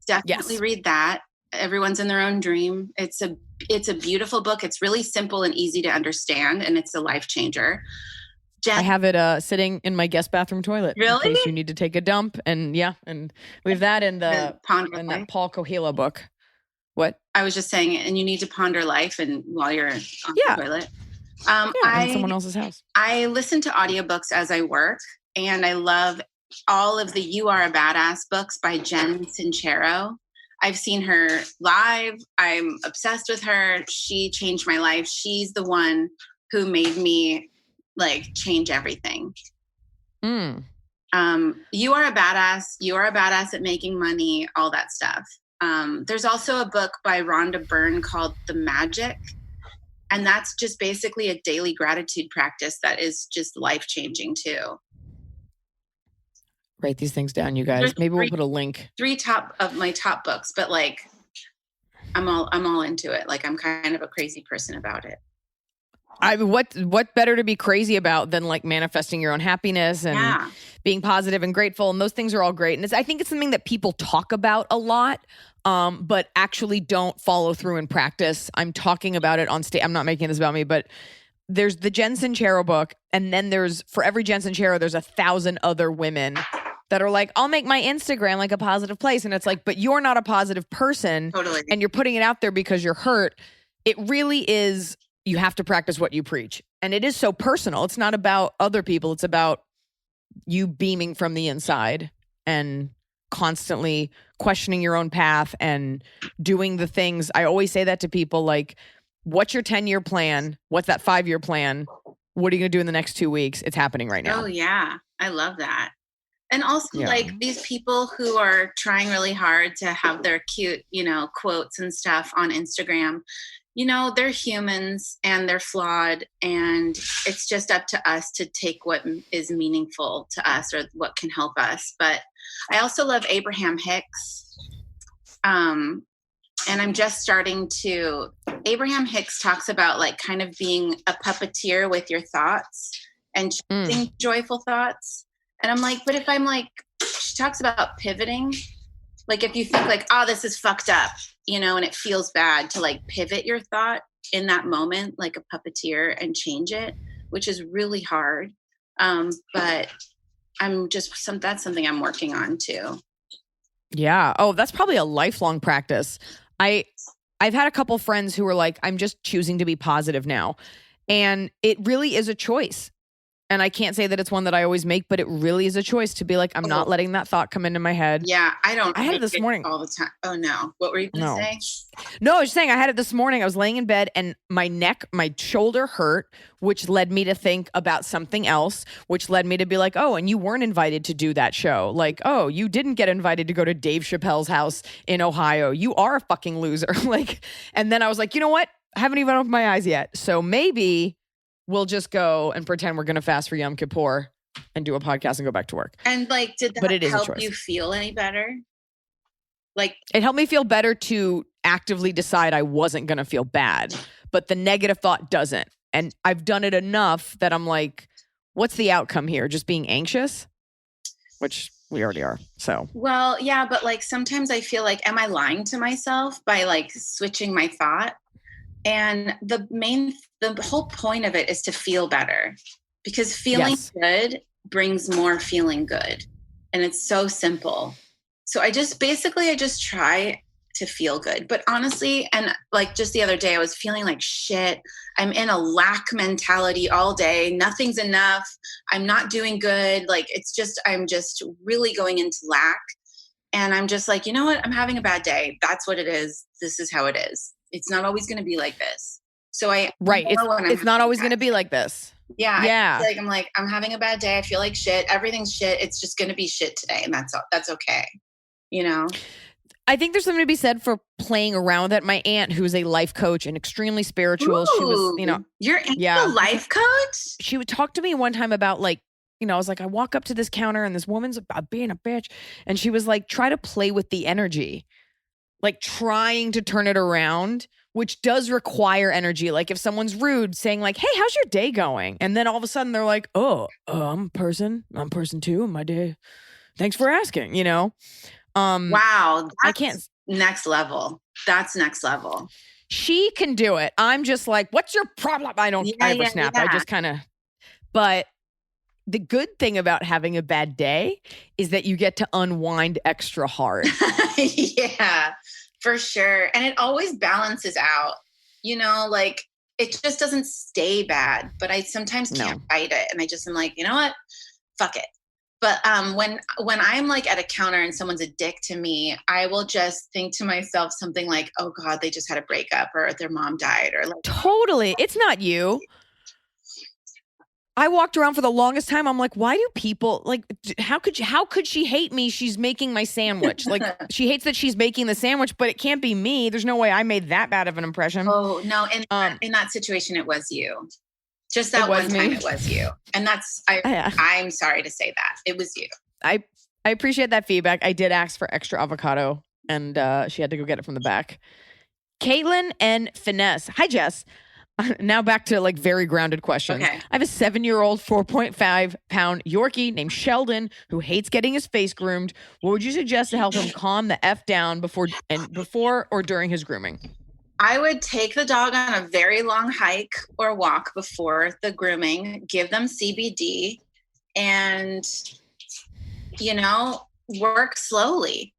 Definitely read that. Everyone's in their own dream. It's a beautiful book. It's really simple and easy to understand, and it's a life changer. I have it sitting in my guest bathroom toilet. Really? In case you need to take a dump. And and we have that in that Paul Coelho book. What? I was just saying, and you need to ponder life and while you're on the toilet. In someone else's house. I listen to audiobooks as I work, and I love all of the You Are a Badass books by Jen Sincero. I've seen her live. I'm obsessed with her. She changed my life. She's the one who made me change everything. You Are a Badass. You Are a Badass at Making Money, all that stuff. There's also a book by Rhonda Byrne called The Magic. And that's just basically a daily gratitude practice that is just life-changing too. Write these things down, you guys. Maybe we'll put a link. 3 top of my top books, but I'm all into it. I'm kind of a crazy person about it. What better to be crazy about than manifesting your own happiness and being positive and grateful, and those things are all great. And I think it's something that people talk about a lot, but actually don't follow through in practice. I'm talking about it on stage. I'm not making this about me, but there's the Jen Sincero book, and then for every Jen Sincero, there's 1,000 other women that are like, I'll make my Instagram a positive place. And it's but you're not a positive person. Totally. And you're putting it out there because you're hurt. It really is, you have to practice what you preach. And it is so personal. It's not about other people. It's about you beaming from the inside and constantly questioning your own path and doing the things. I always say that to people, what's your 10-year plan? What's that 5-year plan? What are you going to do in the next 2 weeks? It's happening right now. Oh, yeah. I love that. And also these people who are trying really hard to have their cute, quotes and stuff on Instagram, they're humans and they're flawed, and it's just up to us to take what is meaningful to us or what can help us. But I also love Abraham Hicks. And I'm just starting to, Abraham Hicks talks about kind of being a puppeteer with your thoughts and choosing joyful thoughts. And I'm but if I'm she talks about pivoting, if you think this is fucked up, and it feels bad to pivot your thought in that moment, like a puppeteer, and change it, which is really hard. But that's something I'm working on too. Yeah. Oh, that's probably a lifelong practice. I've had a couple friends who were I'm just choosing to be positive now. And it really is a choice. And I can't say that it's one that I always make, but it really is a choice to be like, I'm not letting that thought come into my head. Yeah, I had it make this morning all the time. Oh no. What were you going to say? No, I was just saying I had it this morning. I was laying in bed and my shoulder hurt, which led me to think about something else, which led me to be like, oh, and you weren't invited to do that show. Like, oh, you didn't get invited to go to Dave Chappelle's house in Ohio. You are a fucking loser. Like, and then I was like, you know what? I haven't even opened my eyes yet. So maybe we'll just go and pretend we're going to fast for Yom Kippur and do a podcast and go back to work. And like, did that help you feel any better? Like, it helped me feel better to actively decide I wasn't going to feel bad, but the negative thought doesn't. And I've done it enough that I'm like, what's the outcome here? Just being anxious? Which we already are. So, well, yeah, but like sometimes I feel like, am I lying to myself by like switching my thought? And the whole point of it is to feel better, because feeling good brings more feeling good. And it's so simple. So I just try to feel good. But honestly, and like just the other day, I was feeling like shit. I'm in a lack mentality all day. Nothing's enough. I'm not doing good. Like I'm just really going into lack. And I'm just like, you know what? I'm having a bad day. That's what it is. This is how it is. It's not always going to be like this. So it's not always going to be like this. Yeah. Yeah. I'm having a bad day. I feel like shit. Everything's shit. It's just going to be shit today. And that's okay. You know? I think there's something to be said for playing around with it. My aunt, who's a life coach and extremely spiritual, she was, Your aunt's a life coach? She would talk to me one time about like, I was like, I walk up to this counter and this woman's about being a bitch. And she was like, try to play with the energy. Like trying to turn it around, which does require energy. Like if someone's rude, saying like, hey, how's your day going? And then all of a sudden they're like, I'm a person too in my day. Thanks for asking, Wow. I can't. Next level. That's next level. She can do it. I'm just like, what's your problem? I ever snap. I just kind of, but the good thing about having a bad day is that you get to unwind extra hard. Yeah, for sure. And it always balances out, like it just doesn't stay bad, but I sometimes can't fight it. And I just am like, you know what? Fuck it. But when I'm like at a counter and someone's a dick to me, I will just think to myself something like, oh God, they just had a breakup or their mom died or like. Totally. It's not you. I walked around for the longest time. I'm like, why do people like, how could she hate me? She's making my sandwich. Like she hates that she's making the sandwich, but it can't be me. There's no way I made that bad of an impression. Oh no. In that situation, it was you. Just that one time it was you. And I'm sorry to say that. It was you. I appreciate that feedback. I did ask for extra avocado and she had to go get it from the back. Caitlin and Finesse. Hi, Jess. Now back to like very grounded questions. Okay. I have a 7-year-old, 4.5-pound Yorkie named Sheldon who hates getting his face groomed. What would you suggest to help him calm the F down before or during his grooming? I would take the dog on a very long hike or walk before the grooming, give them CBD, and, work slowly.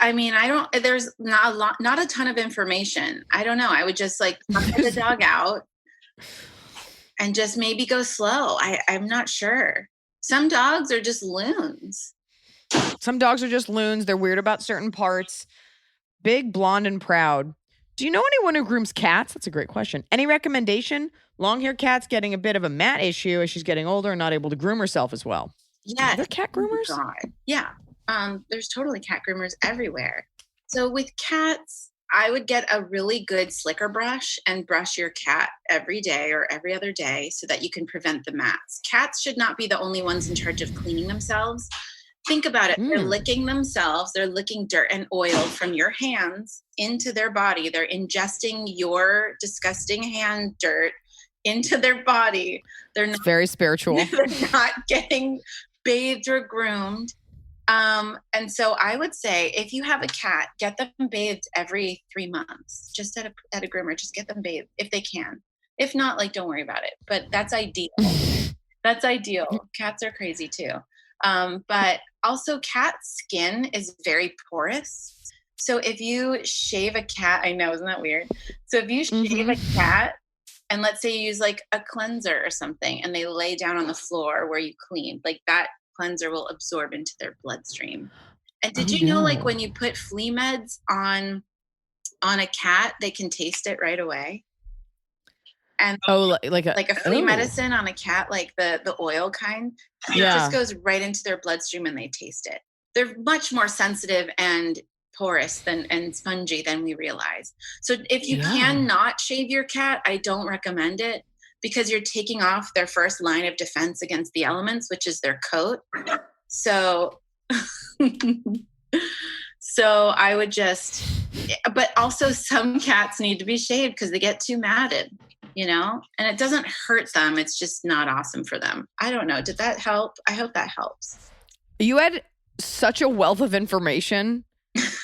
I mean, there's not a ton of information. I don't know. I would just like let the dog out and just maybe go slow. I'm not sure. Some dogs are just loons. They're weird about certain parts. Big, blonde, and proud. Do you know anyone who grooms cats? That's a great question. Any recommendation? Long-haired cat's getting a bit of a mat issue as she's getting older and not able to groom herself as well. Yeah. Are there cat groomers? Oh God. Yeah. There's totally cat groomers everywhere. So with cats, I would get a really good slicker brush and brush your cat every day or every other day so that you can prevent the mats. Cats should not be the only ones in charge of cleaning themselves. Think about it. They're licking themselves. They're licking dirt and oil from your hands into their body. They're ingesting your disgusting hand dirt into their body. It's very spiritual. They're not getting bathed or groomed. And so I would say if you have a cat, get them bathed every 3 months, just at a groomer, just get them bathed if they can. If not, like, don't worry about it, but that's ideal. That's ideal. Cats are crazy too. But also cat skin is very porous. So if you shave a cat, I know, isn't that weird? So if you shave a cat, And let's say you use like a cleanser or something and they lay down on the floor where you cleaned, like that cleanser will absorb into their bloodstream. And did you know, like when you put flea meds on a cat, they can taste it right away? And like a flea medicine on a cat, like the oil kind, it just goes right into their bloodstream and they taste it. They're much more sensitive and porous and spongy than we realize. So if you cannot shave your cat, I don't recommend it because you're taking off their first line of defense against the elements, which is their coat. So, so I would but also some cats need to be shaved because they get too matted, and it doesn't hurt them. It's just not awesome for them. I don't know. Did that help? I hope that helps. You had such a wealth of information.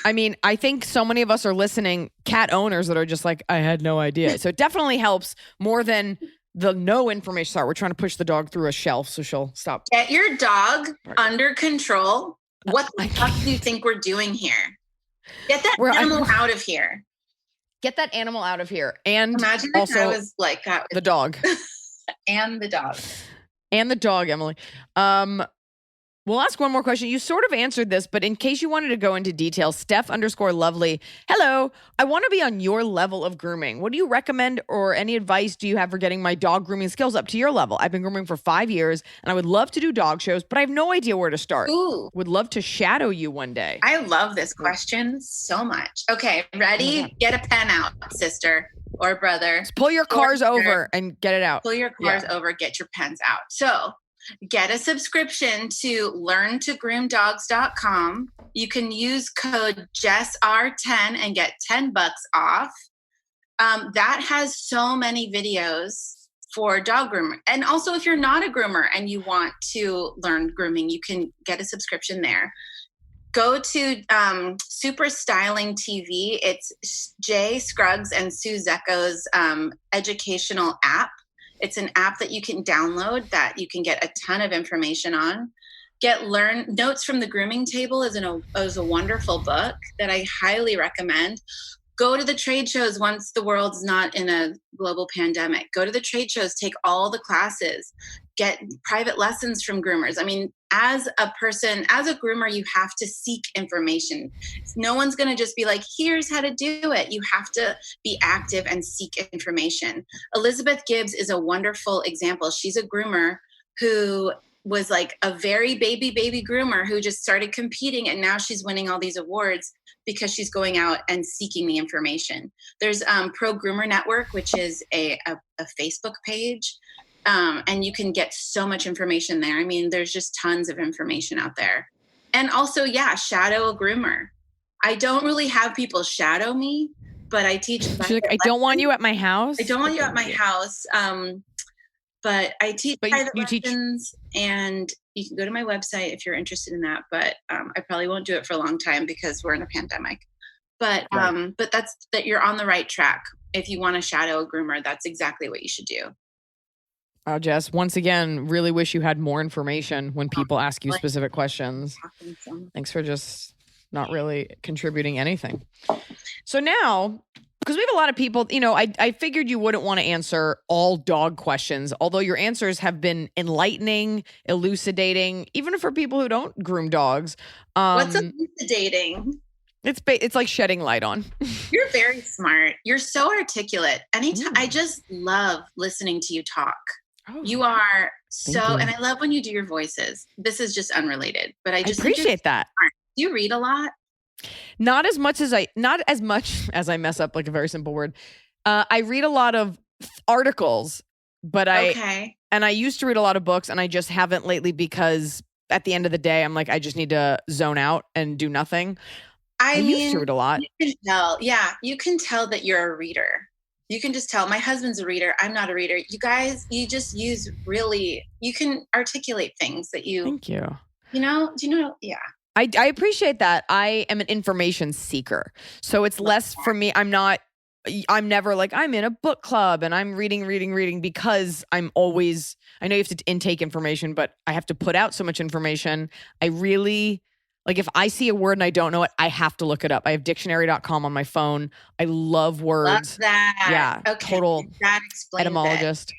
I mean, I think so many of us are listening, cat owners that are just like, I had no idea. So it definitely helps more than the no information. Sorry, we're trying to push the dog through a shelf so she'll stop. Get your dog under control. What the fuck do you think we're doing here? Get that animal out of here. Get that animal out of here. And imagine also if I was like that. The dog. And the dog. And the dog, Emily. We'll ask one more question. You sort of answered this, but in case you wanted to go into detail, Steph_lovely. Hello. I want to be on your level of grooming. What do you recommend or any advice do you have for getting my dog grooming skills up to your level? I've been grooming for 5 years and I would love to do dog shows, but I have no idea where to start. Ooh. Would love to shadow you one day. I love this question so much. Okay, ready? Get a pen out, sister or brother. Just pull your cars over and get it out. Pull your cars over, get your pens out. So get a subscription to learntogroomdogs.com. You can use code JessR10 and get $10 off. That has so many videos for dog groomer. And also if you're not a groomer and you want to learn grooming, you can get a subscription there. Go to Super Styling TV. It's Jay Scruggs and Sue Zecco's educational app. It's an app that you can download that you can get a ton of information on. Learn Notes from the Grooming Table is a wonderful book that I highly recommend. Go to the trade shows once the world's not in a global pandemic. Go to the trade shows, take all the classes, get private lessons from groomers. I mean, as a groomer, you have to seek information. No one's going to just be like, here's how to do it. You have to be active and seek information. Elizabeth Gibbs is a wonderful example. She's a groomer who was like a very baby groomer who just started competing, and now she's winning all these awards because she's going out and seeking the information. There's Pro Groomer Network, which is a Facebook page. And you can get so much information there. I mean, there's just tons of information out there. And also, shadow a groomer. I don't really have people shadow me, but I teach. She's like, I don't want you at my house. I don't want you at my house. But I teach private lessons, and you can go to my website if you're interested in that. But I probably won't do it for a long time because we're in a pandemic. But but that you're on the right track. If you want to shadow a groomer, that's exactly what you should do. Wow, Jess, once again, really wish you had more information when people ask you specific questions. Thanks for just not really contributing anything. So now, because we have a lot of people, I figured you wouldn't want to answer all dog questions, although your answers have been enlightening, elucidating, even for people who don't groom dogs. What's elucidating? It's like shedding light on. You're very smart. You're so articulate. Anytime, I just love listening to you talk. Oh, you are so, and I love when you do your voices. This is just unrelated, but I appreciate that. Do you read a lot? Not as much as I mess up like a very simple word. I read a lot of articles, but I used to read a lot of books, and I just haven't lately because at the end of the day, I'm like, I just need to zone out and do nothing. I used to read a lot. You can tell. Yeah, you can tell that you're a reader. You can just tell. My husband's a reader. I'm not a reader. You guys, you just use you can articulate things that you. Thank you. Do you know? Yeah. I appreciate that. I am an information seeker. So it's less for me. I'm never like, I'm in a book club and I'm reading because I know you have to intake information, but I have to put out so much information. I really Like if I see a word and I don't know it, I have to look it up. I have dictionary.com on my phone. I love words. Love that. Yeah. Okay. Total That explains etymologist.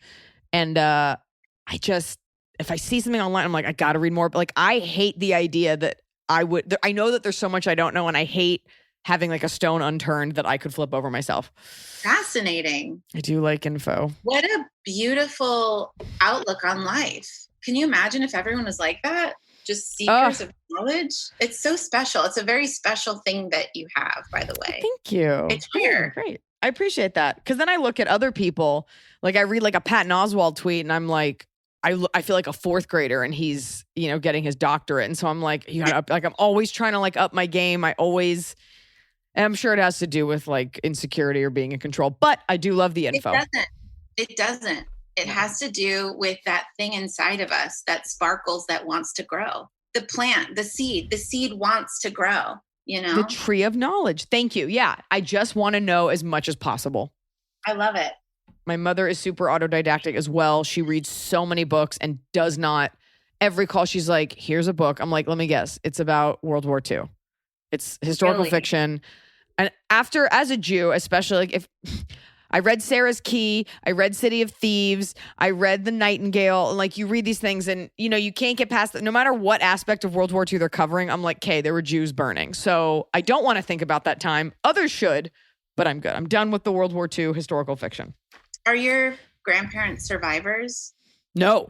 And if I see something online, I'm like, I got to read more. But like, I hate the idea that I know that there's so much I don't know, and I hate having like a stone unturned that I could flip over myself. Fascinating. I do like info. What a beautiful outlook on life. Can you imagine if everyone was like that? Just seekers of knowledge. It's so special. It's a very special thing that you have, by the way. Thank you. It's rare. Great. I appreciate that. Because then I look at other people, like I read like a Patton Oswalt tweet and I'm like, I feel like a fourth grader and he's, getting his doctorate. And so I'm like, I'm always trying to like up my game. And I'm sure it has to do with like insecurity or being in control, but I do love the info. It doesn't. It has to do with that thing inside of us that sparkles, that wants to grow. The plant, the seed wants to grow, The tree of knowledge. Thank you. Yeah. I just want to know as much as possible. I love it. My mother is super autodidactic as well. She reads so many books and does not, every call she's like, here's a book. I'm like, let me guess. It's about World War II. It's historical fiction. And as a Jew, especially like if I read Sarah's Key, I read City of Thieves, I read The Nightingale, and like you read these things and you can't get past that. No matter what aspect of World War II they're covering, I'm like, okay, there were Jews burning. So I don't want to think about that time. Others should, but I'm good. I'm done with the World War II historical fiction. Are your grandparents survivors? No,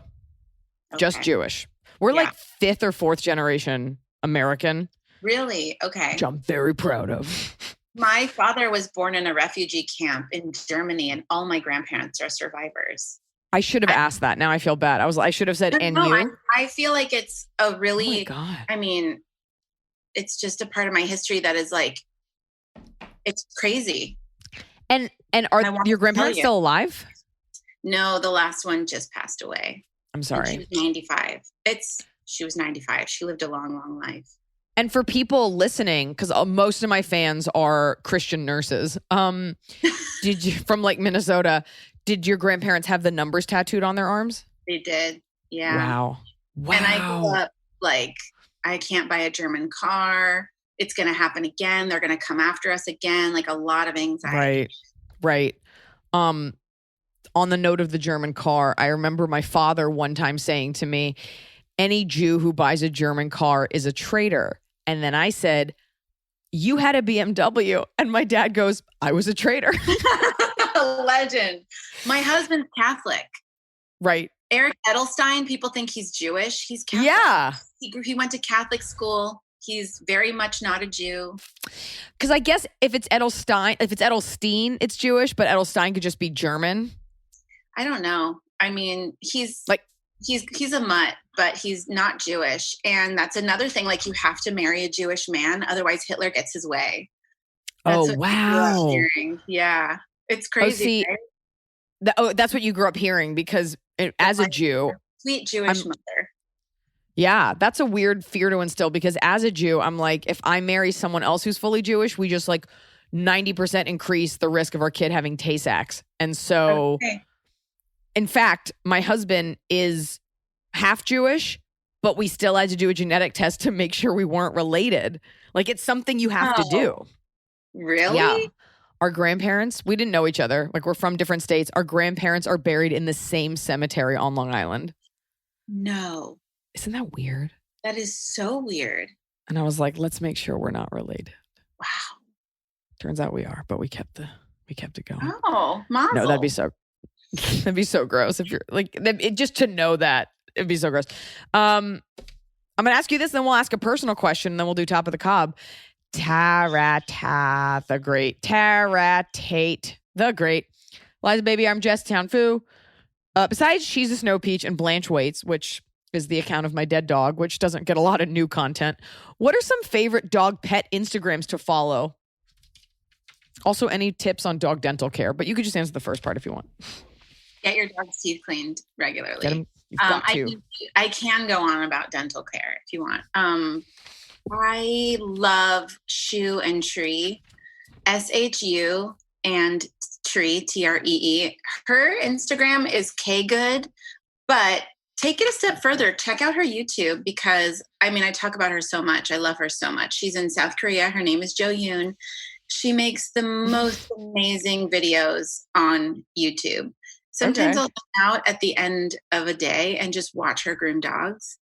just Jewish. We're like fifth or fourth generation American. Really? Okay. Which I'm very proud of. My father was born in a refugee camp in Germany, and all my grandparents are survivors. I should have asked that. Now I feel bad. I should have said, you. I feel like it's a really, oh my God. I mean, it's just a part of my history that is like, it's crazy. And are your grandparents still alive? No, the last one just passed away. I'm sorry. She was 95. She was 95. She lived a long, long life. And for people listening, because most of my fans are Christian nurses, did you from like Minnesota? Did your grandparents have the numbers tattooed on their arms? They did. Yeah. Wow. And I grew up like, I can't buy a German car. It's going to happen again. They're going to come after us again. Like a lot of anxiety. Right. On the note of the German car, I remember my father one time saying to me, any Jew who buys a German car is a traitor. And then I said, you had a BMW. And my dad goes, I was a traitor. Legend. My husband's Catholic. Right. Eric Edelstein, people think he's Jewish. He's Catholic. Yeah. He went to Catholic school. He's very much not a Jew. Because I guess if it's Edelstein, it's Jewish, but Edelstein could just be German. I don't know. I mean, he's a mutt, but he's not Jewish. And that's another thing. Like, you have to marry a Jewish man. Otherwise, Hitler gets his way. That's oh, wow. Yeah. It's crazy. Right? That's what you grew up hearing because as a Jew. Sweet Jewish mother. Yeah, that's a weird fear to instill because as a Jew, I'm like, if I marry someone else who's fully Jewish, we just like 90% increase the risk of our kid having Tay-Sachs. And so, in fact, my husband is half Jewish, but we still had to do a genetic test to make sure we weren't related. Like, it's something you have to do. Really? Yeah. Our grandparents, we didn't know each other. Like, we're from different states. Our grandparents are buried in the same cemetery on Long Island. No. Isn't that weird? That is so weird. And I was like, let's make sure we're not related. Wow. Turns out we are, but we kept it going. Oh, mazel. No, that'd be so gross if you're like just to know that it'd be so gross. I'm gonna ask you this, then we'll ask a personal question, and then we'll do top of the cob. Tara Tate the Great. Liza baby, I'm Jess Town Foo. Besides She's a Snow Peach and Blanche Waits, which is the account of my dead dog, which doesn't get a lot of new content. What are some favorite dog pet Instagrams to follow? Also, any tips on dog dental care? But you could just answer the first part if you want. Get your dog's teeth cleaned regularly. You've got to. I can go on about dental care if you want. I love Shoe and Tree, SHU and Tree, TREE. Her Instagram is KGood, but take it a step further. Check out her YouTube because, I mean, I talk about her so much. I love her so much. She's in South Korea. Her name is Jo Yoon. She makes the most amazing videos on YouTube. Sometimes I'll come out at the end of a day and just watch her groom dogs.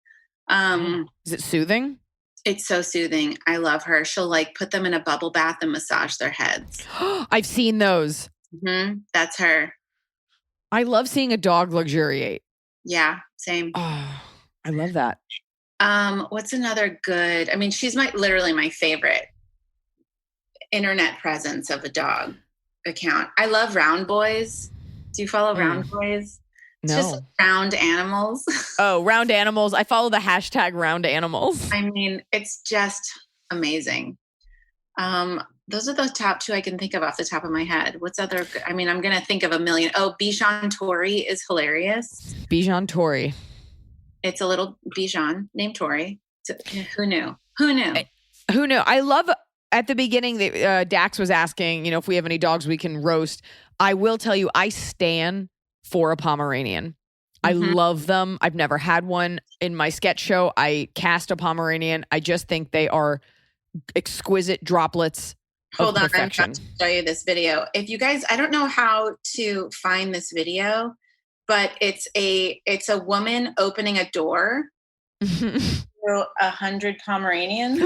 Is it soothing? It's so soothing. I love her. She'll like put them in a bubble bath and massage their heads. I've seen those. That's her. I love seeing a dog luxuriate. Yeah, same. Oh, I love that. What's another good? I mean, she's literally my favorite internet presence of a dog account. I love Round Boys. Do you follow Round Boys? No. It's just round animals. Oh, round animals. I follow the hashtag round animals. I mean, it's just amazing. Those are the top two I can think of off the top of my head. What's other? I mean, I'm going to think of a million. Oh, Bichon Tori is hilarious. Bichon Tori. It's a little Bichon named Tori. Who knew? Who knew? Who knew? I love at the beginning, Dax was asking, if we have any dogs we can roast. I will tell you, I stan for a Pomeranian. I love them. I've never had one. In my sketch show, I cast a Pomeranian. I just think they are exquisite droplets of perfection. I'm about to show you this video. If you guys, I don't know how to find this video, but it's a woman opening a door to 100 Pomeranians.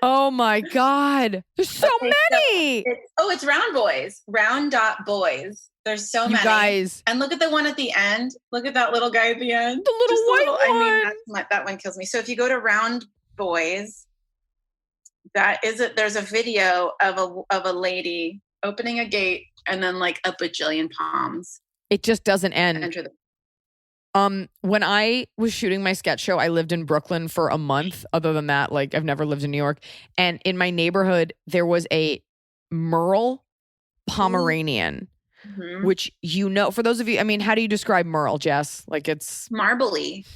Oh my God. There's so many. It's Round Boys. Round.boys. There's so many. Guys. And look at the one at the end. Look at that little guy at the end. The little white one. I mean, that one kills me. So if you go to Round Boys, there's a video of a lady opening a gate and then like a bajillion palms. It just doesn't end. Enter the When I was shooting my sketch show, I lived in Brooklyn for a month. Other than that, like I've never lived in New York. And in my neighborhood, there was a Merle Pomeranian, which for those of you, I mean, how do you describe Merle, Jess? Like it's marbly.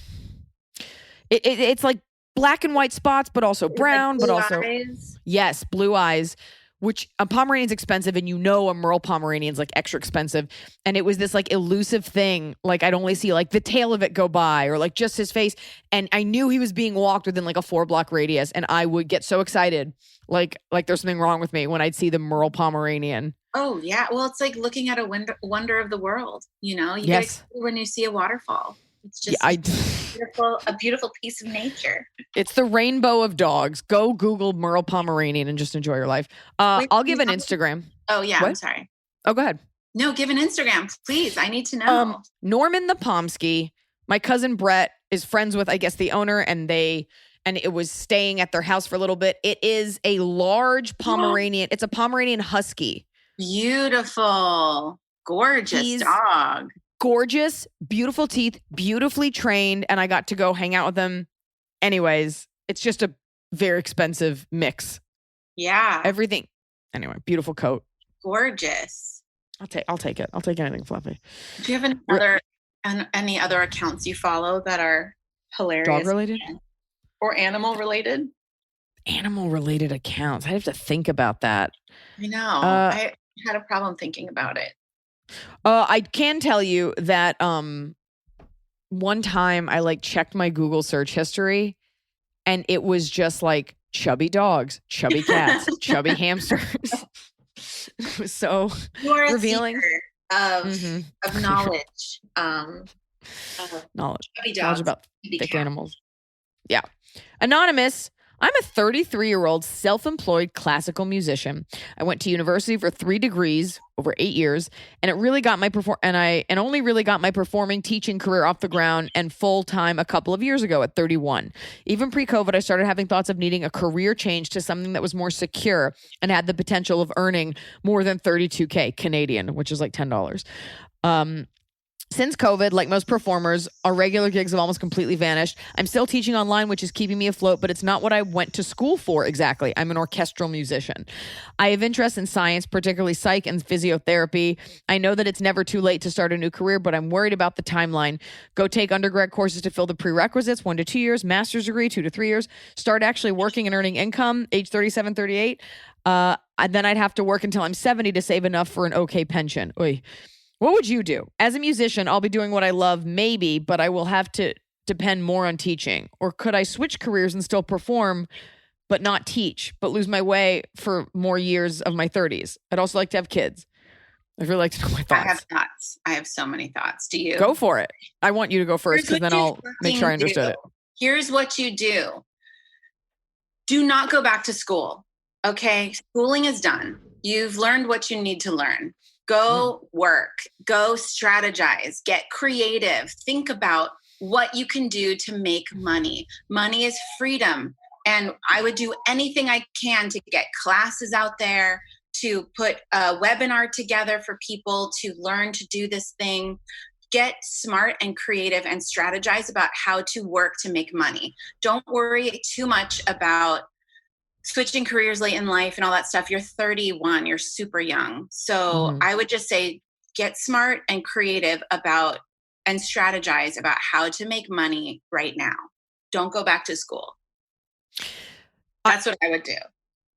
It's like black and white spots, but also brown, like but also eyes. Yes, blue eyes. Which a Pomeranian's expensive, and a Merle Pomeranian's like extra expensive. And it was this like elusive thing. Like I'd only see like the tail of it go by or like just his face. And I knew he was being walked within like a 4-block radius. And I would get so excited. Like there's something wrong with me when I'd see the Merle Pomeranian. Oh yeah. Well, it's like looking at a wonder of the world. You get excited when you see a waterfall. It's just a beautiful piece of nature. It's the rainbow of dogs. Go Google Merle Pomeranian and just enjoy your life. I'll give an Instagram. Oh, yeah. What? I'm sorry. Oh, go ahead. No, give an Instagram, please. I need to know. Norman the Pomsky. My cousin Brett is friends with, I guess, the owner, and it was staying at their house for a little bit. It is a large Pomeranian. It's a Pomeranian Husky. Beautiful. Gorgeous dog. Gorgeous, beautiful teeth, beautifully trained, and I got to go hang out with them. Anyways, it's just a very expensive mix. Yeah. Everything. Anyway, beautiful coat. Gorgeous. I'll take it. I'll take anything fluffy. Do you have any other accounts you follow that are hilarious? Dog related? Or animal related? Animal related accounts. I have to think about that. I know. I had a problem thinking about it. I can tell you that one time I like checked my Google search history and it was just like chubby dogs, chubby cats, chubby hamsters. It was so revealing of knowledge. Knowledge. Chubby dogs, knowledge about thick cats. animals. Yeah. Anonymous. I'm a 33-year-old self-employed classical musician. I went to university for 3 degrees over 8 years, and it really got my only really got my performing teaching career off the ground and full-time a couple of years ago at 31. Even pre-COVID, I started having thoughts of needing a career change to something that was more secure and had the potential of earning more than $32K Canadian, which is like $10. Since COVID, like most performers, our regular gigs have almost completely vanished. I'm still teaching online, which is keeping me afloat, but it's not what I went to school for exactly. I'm an orchestral musician. I have interest in science, particularly psych and physiotherapy. I know that it's never too late to start a new career, but I'm worried about the timeline. Go take undergrad courses to fill the prerequisites, 1 to 2 years, master's degree, 2 to 3 years, start actually working and earning income, age 37, 38. And then I'd have to work until I'm 70 to save enough for an okay pension. Oy. What would you do? As a musician, I'll be doing what I love, maybe, but I will have to depend more on teaching. Or could I switch careers and still perform, but not teach, but lose my way for more years of my 30s? I'd also like to have kids. I'd really like to know my thoughts. I have thoughts. I have so many thoughts. Do you? Go for it. I want you to go first because then I'll make sure I understood it. Here's what you do. Do not go back to school. Okay. Schooling is done. You've learned what you need to learn. Go work, go strategize, get creative. Think about what you can do to make money. Money is freedom. And I would do anything I can to get classes out there, to put a webinar together for people to learn to do this thing. Get smart and creative and strategize about how to work to make money. Don't worry too much about switching careers late in life and all that stuff. You're 31, you're super young. So I would just say, get smart and creative about and strategize about how to make money right now. Don't go back to school. That's what I would do.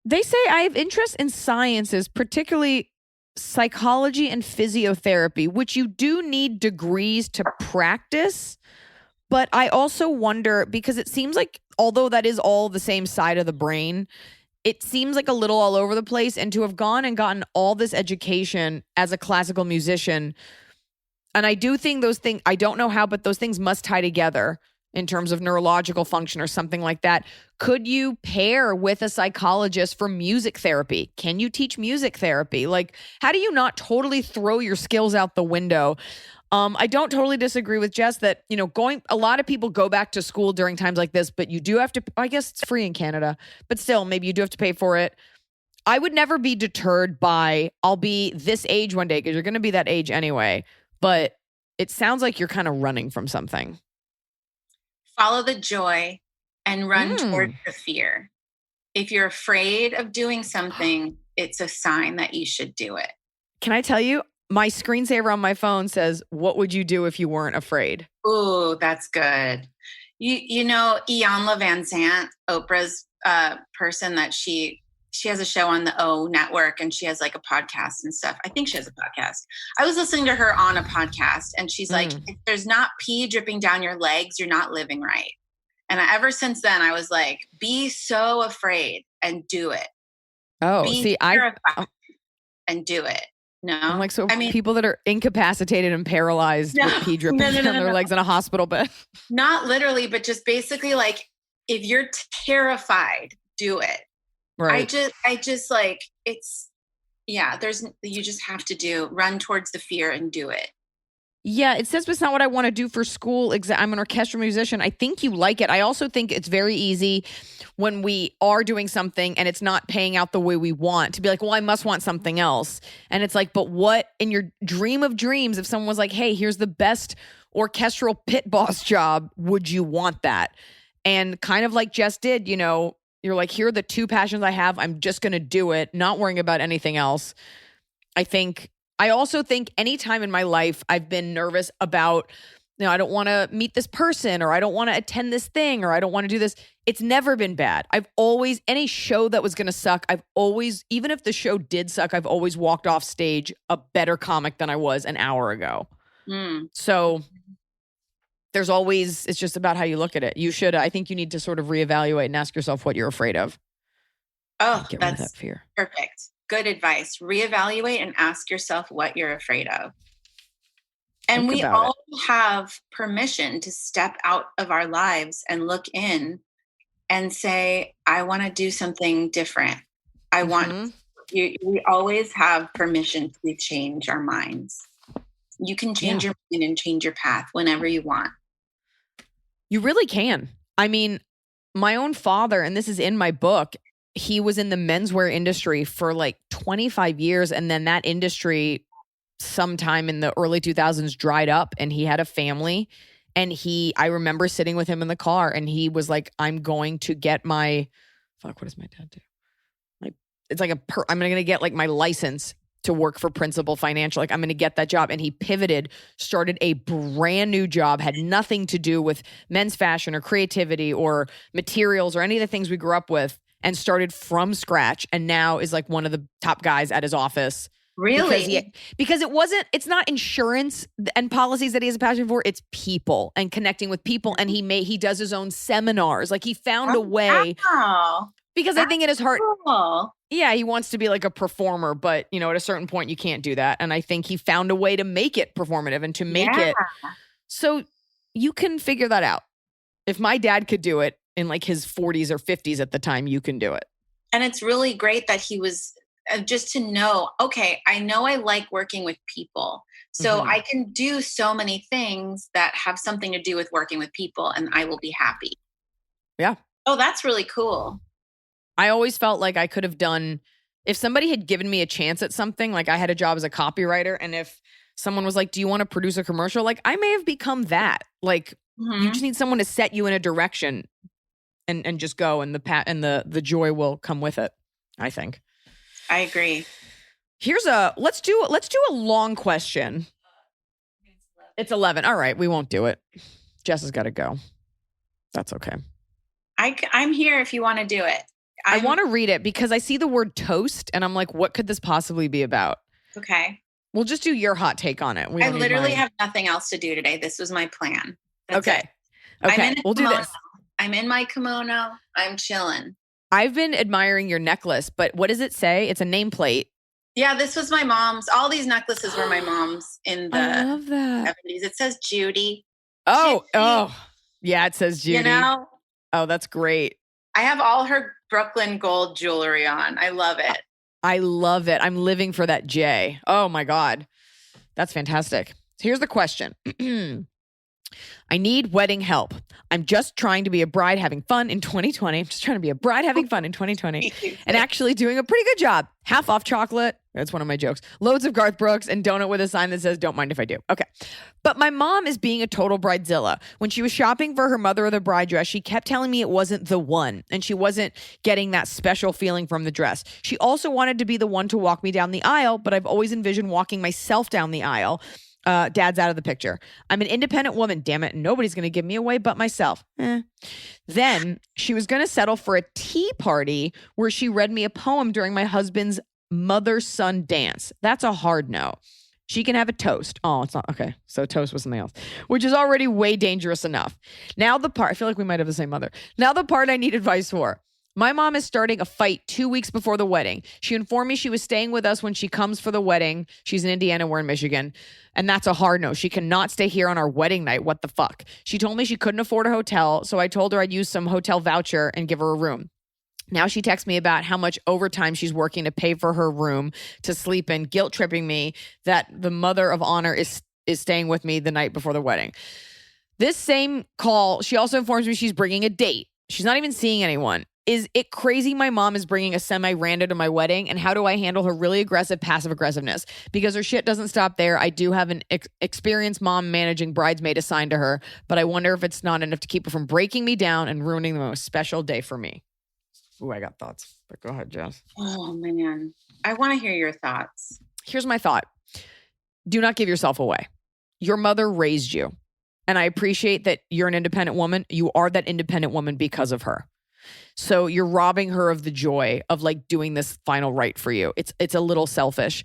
They say I have interest in sciences, particularly psychology and physiotherapy, which you do need degrees to practice. But I also wonder, because it seems like, although that is all the same side of the brain, it seems like a little all over the place. And to have gone and gotten all this education as a classical musician, and I do think those things, I don't know how, but those things must tie together in terms of neurological function or something like that. Could you pair with a psychologist for music therapy? Can you teach music therapy? Like, how do you not totally throw your skills out the window? I don't totally disagree with Jess that, a lot of people go back to school during times like this, but you do have to, I guess it's free in Canada, but still, maybe you do have to pay for it. I would never be deterred by, I'll be this age one day, because you're going to be that age anyway. But it sounds like you're kind of running from something. Follow the joy and run towards the fear. If you're afraid of doing something, it's a sign that you should do it. Can I tell you? My screensaver on my phone says, "What would you do if you weren't afraid?" Ooh, that's good. You know, Iyanla Van Zant, Oprah's person that she has a show on the O Network, and she has like a podcast and stuff. I think she has a podcast. I was listening to her on a podcast, and she's like, if there's not pee dripping down your legs, you're not living right. And ever since then, I was like, be so afraid and do it. Oh, be terrified and do it. No, I'm like, people that are incapacitated and paralyzed with pee dripping down their legs in a hospital bed. Not literally, but just basically like, if you're terrified, do it. Right. I just like, it's, you just have to run towards the fear and do it. Yeah, it says, but it's not what I want to do for school. I'm an orchestral musician. I think you like it. I also think it's very easy when we are doing something and it's not paying out the way we want to be like, well, I must want something else. And it's like, but what in your dream of dreams, if someone was like, hey, here's the best orchestral pit boss job, would you want that? And kind of like Jess did, you're like, here are the two passions I have. I'm just going to do it, not worrying about anything else. I also think anytime in my life I've been nervous about, I don't want to meet this person, or I don't want to attend this thing, or I don't want to do this. It's never been bad. I've always, any show that was going to suck, even if the show did suck, I've always walked off stage a better comic than I was an hour ago. So there's always, it's just about how you look at it. I think you need to sort of reevaluate and ask yourself what you're afraid of. Oh, get rid of that fear. Perfect. Good advice. Reevaluate and ask yourself what you're afraid of. And we all have permission to step out of our lives and look in and say, I want to do something different. We always have permission to change our minds. You can change your mind and change your path whenever you want. You really can. I mean, my own father, and this is in my book, he was in the menswear industry for like 25 years. And then that industry sometime in the early 2000s dried up, and he had a family. And I remember sitting with him in the car, and he was like, I'm going to get what does my dad do? It's like I'm going to get like my license to work for Principal Financial. Like, I'm going to get that job. And he pivoted, started a brand new job, had nothing to do with men's fashion or creativity or materials or any of the things we grew up with, and started from scratch, and now is like one of the top guys at his office Really? Because it's not insurance and policies that he has a passion for. It's people and connecting with people. And he does his own seminars. Like he found a way, Wow. because I think in his heart, Cool. yeah, he wants to be like a performer, but at a certain point you can't do that. And I think he found a way to make it performative and to make it. So you can figure that out. If my dad could do it in like his 40s or 50s at the time, you can do it. And it's really great that he was just to know, okay, I know I like working with people. So I can do so many things that have something to do with working with people and I will be happy. Yeah. Oh, that's really cool. I always felt like I could have done, if somebody had given me a chance at something, like I had a job as a copywriter, and if someone was like, do you want to produce a commercial? Like I may have become that. Like you just need someone to set you in a direction and just go, and the joy will come with it, I think. I agree. Let's do a long question. It's 11. All right, we won't do it. Jess has got to go. That's okay. I'm here if you want to do it. I want to read it because I see the word toast and I'm like, what could this possibly be about? Okay. We'll just do your hot take on it. I literally have nothing else to do today. This was my plan. That's okay. it. Okay. We'll do this. I'm in my kimono. I'm chilling. I've been admiring your necklace, but what does it say? It's a nameplate. Yeah, this was my mom's. All these necklaces were my mom's in the I love that. 70s. It says Judy. Oh, Judy. Yeah, it says Judy. Oh, that's great. I have all her Brooklyn gold jewelry on. I love it. I love it. I'm living for that J. Oh my God. That's fantastic. So here's the question. I need wedding help. I'm just trying to be a bride having fun in 2020. I'm just trying to be a bride having fun in 2020 and actually doing a pretty good job. Half off chocolate. That's one of my jokes. Loads of Garth Brooks and donut with a sign that says, don't mind if I do. Okay. But my mom is being a total bridezilla. When she was shopping for her mother of the bride dress, she kept telling me it wasn't the one and she wasn't getting that special feeling from the dress. She also wanted to be the one to walk me down the aisle, but I've always envisioned walking myself down the aisle. Dad's out of the picture. I'm an independent woman, damn it. Nobody's going to give me away but myself. Then she was going to settle for a tea party where she read me a poem during my husband's mother-son dance. That's a hard no. She can have a toast. Oh, it's not. Okay. So toast was something else, which is already way dangerous enough. Now the part, I feel like we might have the same mother. Now the part I need advice for. My mom is starting a fight 2 weeks before the wedding. She informed me she was staying with us when she comes for the wedding. She's in Indiana, we're in Michigan. And that's a hard no. She cannot stay here on our wedding night. What the fuck? She told me she couldn't afford a hotel, so I told her I'd use some hotel voucher and give her a room. Now she texts me about how much overtime she's working to pay for her room to sleep in, guilt tripping me that the mother of honor is staying with me the night before the wedding. This same call, she also informs me she's bringing a date. She's not even seeing anyone. Is it crazy my mom is bringing a semi-rando to my wedding? And how do I handle her really aggressive passive aggressiveness? Because her shit doesn't stop there. I do have an experienced mom managing bridesmaid assigned to her, but I wonder if it's not enough to keep her from breaking me down and ruining the most special day for me. Ooh, I got thoughts. But go ahead, Jess. Oh, man. I want to hear your thoughts. Here's my thought. Do not give yourself away. Your mother raised you. And I appreciate that you're an independent woman. You are that independent woman because of her. So you're robbing her of the joy of like doing this final right for you. It's a little selfish.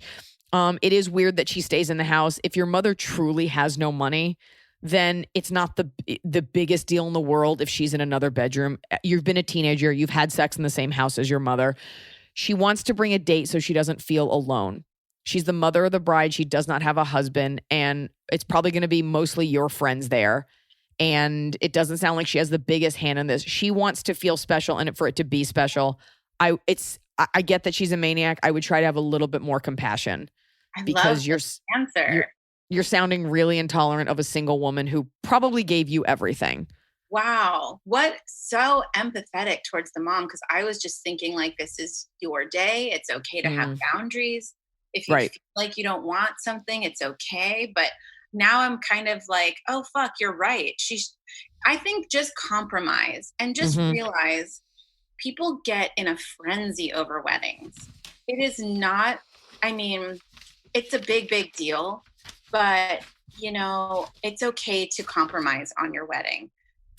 It is weird that she stays in the house. If your mother truly has no money, then it's not the biggest deal in the world if she's in another bedroom. You've been a teenager. You've had sex in the same house as your mother. She wants to bring a date so she doesn't feel alone. She's the mother of the bride. She does not have a husband, and it's probably going to be mostly your friends there. And it doesn't sound like she has the biggest hand in this. She wants to feel special and for it to be special. I get that she's a maniac. I would try to have a little bit more compassion because you're sounding really intolerant of a single woman who probably gave you everything. Wow. What so empathetic towards the mom. Cause I was just thinking like, this is your day. It's okay to have boundaries. If you feel like you don't want something, it's okay. But now I'm kind of like, oh, fuck, you're right. I think just compromise and just realize people get in a frenzy over weddings. It is not, I mean, it's a big, big deal, but it's okay to compromise on your wedding.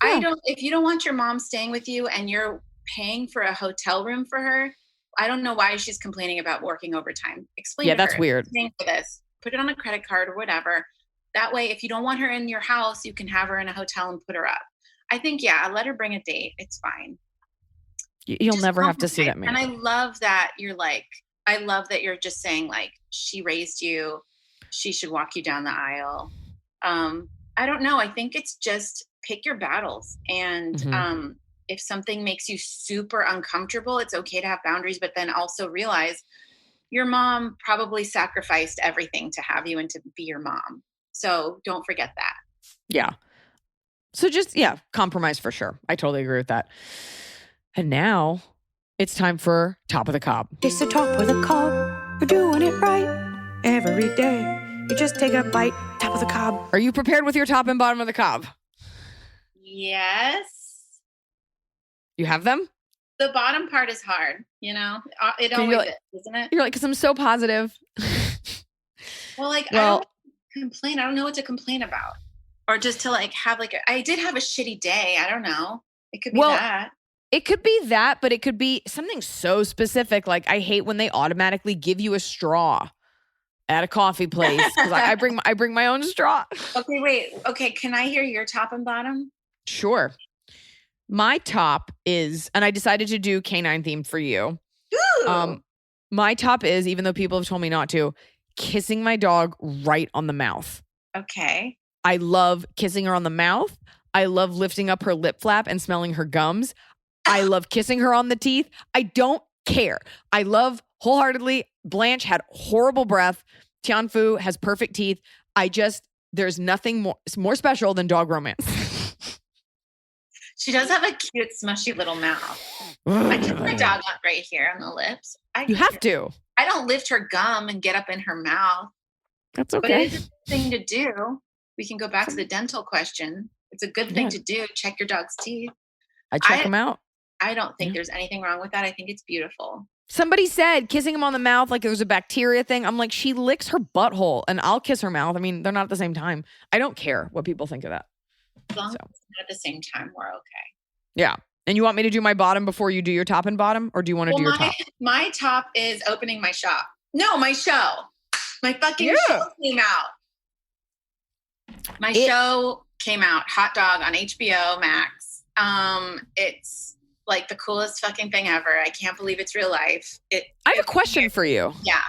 Yeah. If you don't want your mom staying with you and you're paying for a hotel room for her, I don't know why she's complaining about working overtime. Explain Yeah, to that's her. weird. Paying for this. Put it on a credit card or whatever. That way, if you don't want her in your house, you can have her in a hotel and put her up. I think, yeah, let her bring a date. It's fine. You'll Just never have to see that compromise. man. And I love that you're just saying, like, she raised you. She should walk you down the aisle. I don't know. I think it's just pick your battles. And if something makes you super uncomfortable, it's okay to have boundaries, but then also realize your mom probably sacrificed everything to have you and to be your mom. So don't forget that. Yeah. So just, compromise for sure. I totally agree with that. And now it's time for Top of the Cob. It's the top of the cob. We're doing it right every day. You just take a bite, top of the cob. Are you prepared with your top and bottom of the cob? Yes. You have them? The bottom part is hard, you know? It always is, isn't it? You're like, because I'm so positive. Well, I don't complain. I don't know what to complain about. Or just to like have I did have a shitty day. I don't know. It could be that. It could be that, but it could be something so specific. Like I hate when they automatically give you a straw at a coffee place because I bring my own straw. Okay, wait. Okay, can I hear your top and bottom? Sure. My top is, and I decided to do canine themed for you. Ooh. My top is, even though people have told me not to, kissing my dog right on the mouth. Okay. I love kissing her on the mouth. I love lifting up her lip flap and smelling her gums. I love kissing her on the teeth. I don't care. I love wholeheartedly. Blanche had horrible breath. Tianfu has perfect teeth. There's nothing more special than dog romance. She does have a cute, smushy little mouth. I kiss my dog up right here on the lips. You have to. I don't lift her gum and get up in her mouth. That's okay. But it is a good thing to do. We can go back to the dental question. It's a good thing to do. Check your dog's teeth. I check them out. I don't think there's anything wrong with that. I think it's beautiful. Somebody said kissing him on the mouth like it was a bacteria thing. I'm like, she licks her butthole and I'll kiss her mouth. I mean, they're not at the same time. I don't care what people think of that. As long as it's not at the same time, we're okay. Yeah. And you want me to do my bottom before you do your top and bottom? Or do you want to do your top? My top is opening my shop. No, my show. My fucking show came out. My show came out, Haute Dogon on HBO Max. It's like the coolest fucking thing ever. I can't believe it's real life. I have a question for you. Yeah.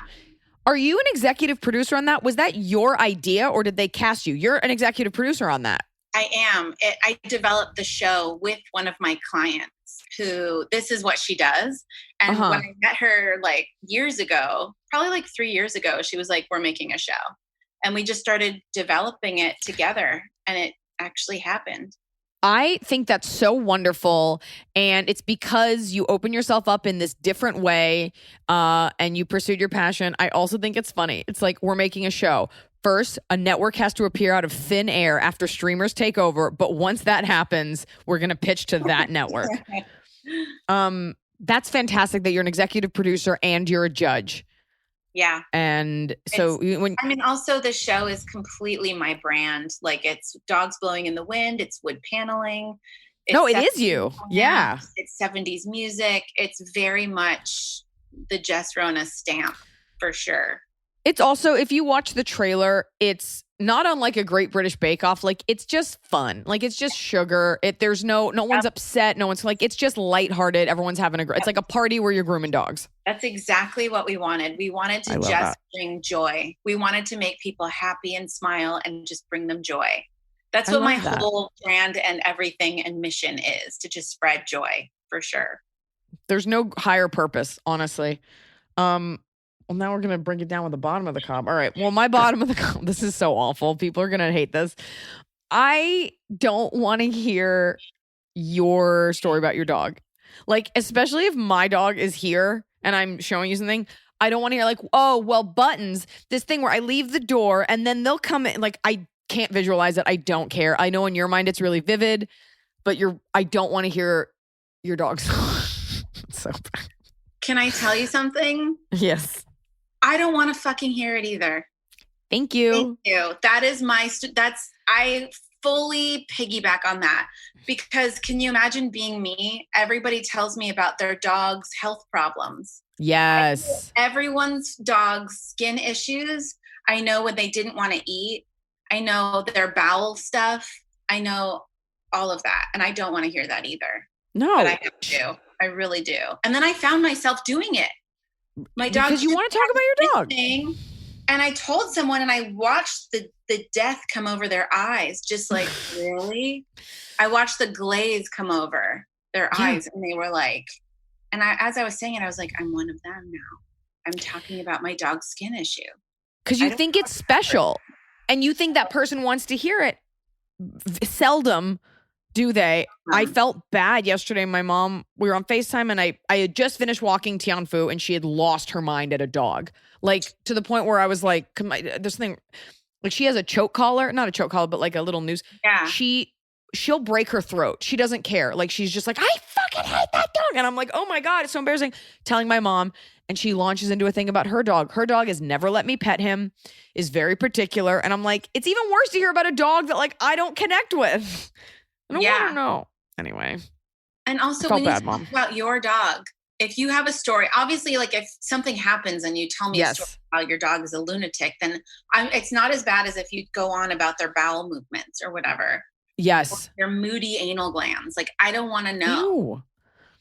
Are you an executive producer on that? Was that your idea or did they cast you? You're an executive producer on that. I am. I developed the show with one of my clients who this is what she does. And when I met her like years ago, probably like 3 years ago, she was like, we're making a show. And we just started developing it together and it actually happened. I think that's so wonderful. And it's because you open yourself up in this different way and you pursued your passion. I also think it's funny. It's like we're making a show. First, a network has to appear out of thin air after streamers take over. But once that happens, we're going to pitch to that network. That's fantastic that you're an executive producer and you're a judge. Yeah. And so also the show is completely my brand. Like it's dogs blowing in the wind. It's wood paneling. It is you. Yeah. It's 70s music. It's very much the Jess Rona stamp for sure. It's also, if you watch the trailer, it's not unlike a Great British Bake Off. Like, it's just fun. Like, it's just sugar. There's no one's upset. No one's like, it's just lighthearted. Everyone's having it's like a party where you're grooming dogs. That's exactly what we wanted. We wanted to just bring joy. We wanted to make people happy and smile and just bring them joy. That's what my whole brand and everything and mission is, to just spread joy for sure. There's no higher purpose, honestly. Well, now we're going to bring it down with the bottom of the cob. All right. Well, my bottom of the cob, this is so awful. People are going to hate this. I don't want to hear your story about your dog. Like, especially if my dog is here and I'm showing you something, I don't want to hear like, oh, well, Buttons, this thing where I leave the door and then they'll come in. Like, I can't visualize it. I don't care. I know in your mind it's really vivid, but I don't want to hear your dog's so bad. Can I tell you something? Yes. I don't want to fucking hear it either. Thank you. Thank you. That is I fully piggyback on that, because can you imagine being me? Everybody tells me about their dog's health problems. Yes. Everyone's dog's skin issues. I know when they didn't want to eat. I know their bowel stuff. I know all of that. And I don't want to hear that either. No. But I have to. I really do. And then I found myself doing it. My dog. Because you want to talk about your dog. Thing, and I told someone, and I watched the death come over their eyes. Just like, really? I watched the glaze come over their eyes, and they were like, and as I was saying it, I was like, I'm one of them now. I'm talking about my dog's skin issue. Because you think it's special. And you think that person wants to hear it. Seldom do they. I felt bad yesterday. My mom, we were on FaceTime, and I had just finished walking Tianfu, and she had lost her mind at a dog. Like, to the point where I was like, this thing, like, she has a choke collar, not a choke collar, but like a little noose. Yeah. She'll break her throat. She doesn't care. Like, she's just like, I fucking hate that dog. And I'm like, oh my God, it's so embarrassing. Telling my mom, and she launches into a thing about her dog. Her dog has never let me pet him, is very particular. And I'm like, it's even worse to hear about a dog that, like, I don't connect with. I don't want to know. Anyway. And also, when you talk about your dog, if you have a story, obviously, like, if something happens and you tell me a story about your dog is a lunatic, then it's not as bad as if you go on about their bowel movements or whatever. Yes. Or their moody anal glands. Like, I don't want to know. Ew.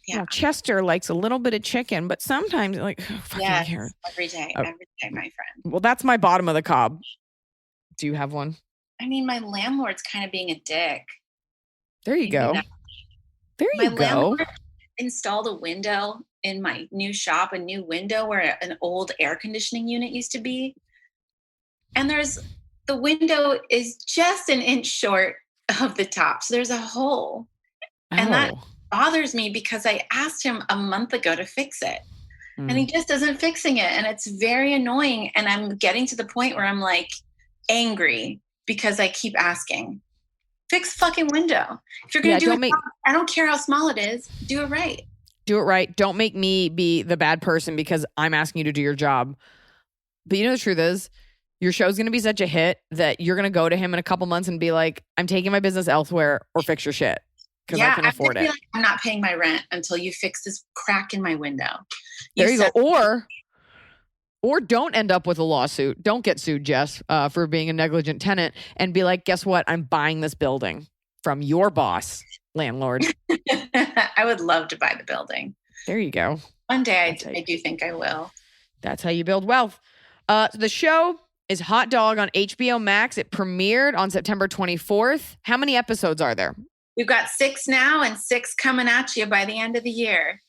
Yeah. Well, Chester likes a little bit of chicken, but sometimes, like, yes, every day, my friend. Well, that's my bottom of the cob. Do you have one? I mean, my landlord's kind of being a dick. There you go. There you go. Landlord installed a window in my new shop, a new window where an old air conditioning unit used to be. And the window is just an inch short of the top. So there's a hole. And that bothers me because I asked him a month ago to fix it. And he just isn't fixing it. And it's very annoying. And I'm getting to the point where I'm like angry because I keep asking. Fix fucking window. If you're going to do it, I don't care how small it is. Do it right. Do it right. Don't make me be the bad person because I'm asking you to do your job. But you know, the truth is, your show's going to be such a hit that you're going to go to him in a couple months and be like, I'm taking my business elsewhere, or fix your shit. Because I can afford it. Like, I'm not paying my rent until you fix this crack in my window. There you go. Or don't end up with a lawsuit. Don't get sued, Jess, for being a negligent tenant, and be like, guess what? I'm buying this building from your boss, landlord. I would love to buy the building. There you go. One day I do think I will. That's how you build wealth. The show is Haute Dog on HBO Max. It premiered on September 24th. How many episodes are there? We've got 6 now and 6 coming at you by the end of the year.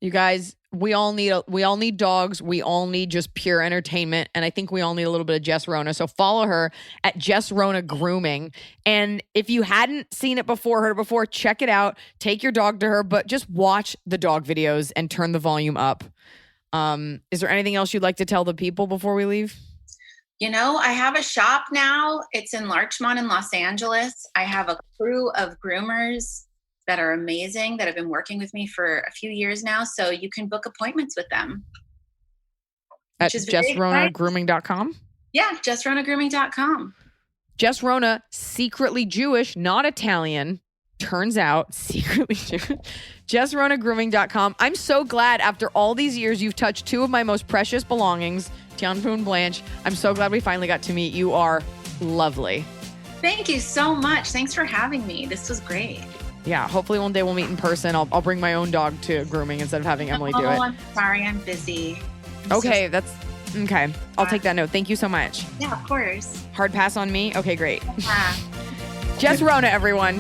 You guys, we all need dogs. We all need just pure entertainment. And I think we all need a little bit of Jess Rona. So follow her at Jess Rona Grooming. And if you hadn't seen it before, heard it before, check it out. Take your dog to her, but just watch the dog videos and turn the volume up. Is there anything else you'd like to tell the people before we leave? You know, I have a shop now. It's in Larchmont in Los Angeles. I have a crew of groomers that are amazing, that have been working with me for a few years now. So you can book appointments with them. At JessRonaGrooming.com? Yeah, JessRonaGrooming.com. Jess Rona, secretly Jewish, not Italian. Turns out, secretly Jewish. JessRonaGrooming.com. I'm so glad after all these years you've touched 2 of my most precious belongings, Tianfu and Blanche. I'm so glad we finally got to meet. You are lovely. Thank you so much. Thanks for having me. This was great. Yeah, hopefully one day we'll meet in person. I'll bring my own dog to grooming instead of having Emily do it. I'm sorry, I'm busy. Okay, that's okay. I'll take that note. Thank you so much. Yeah, of course. Hard pass on me? Okay, great. Yeah. Jess Rona, everyone.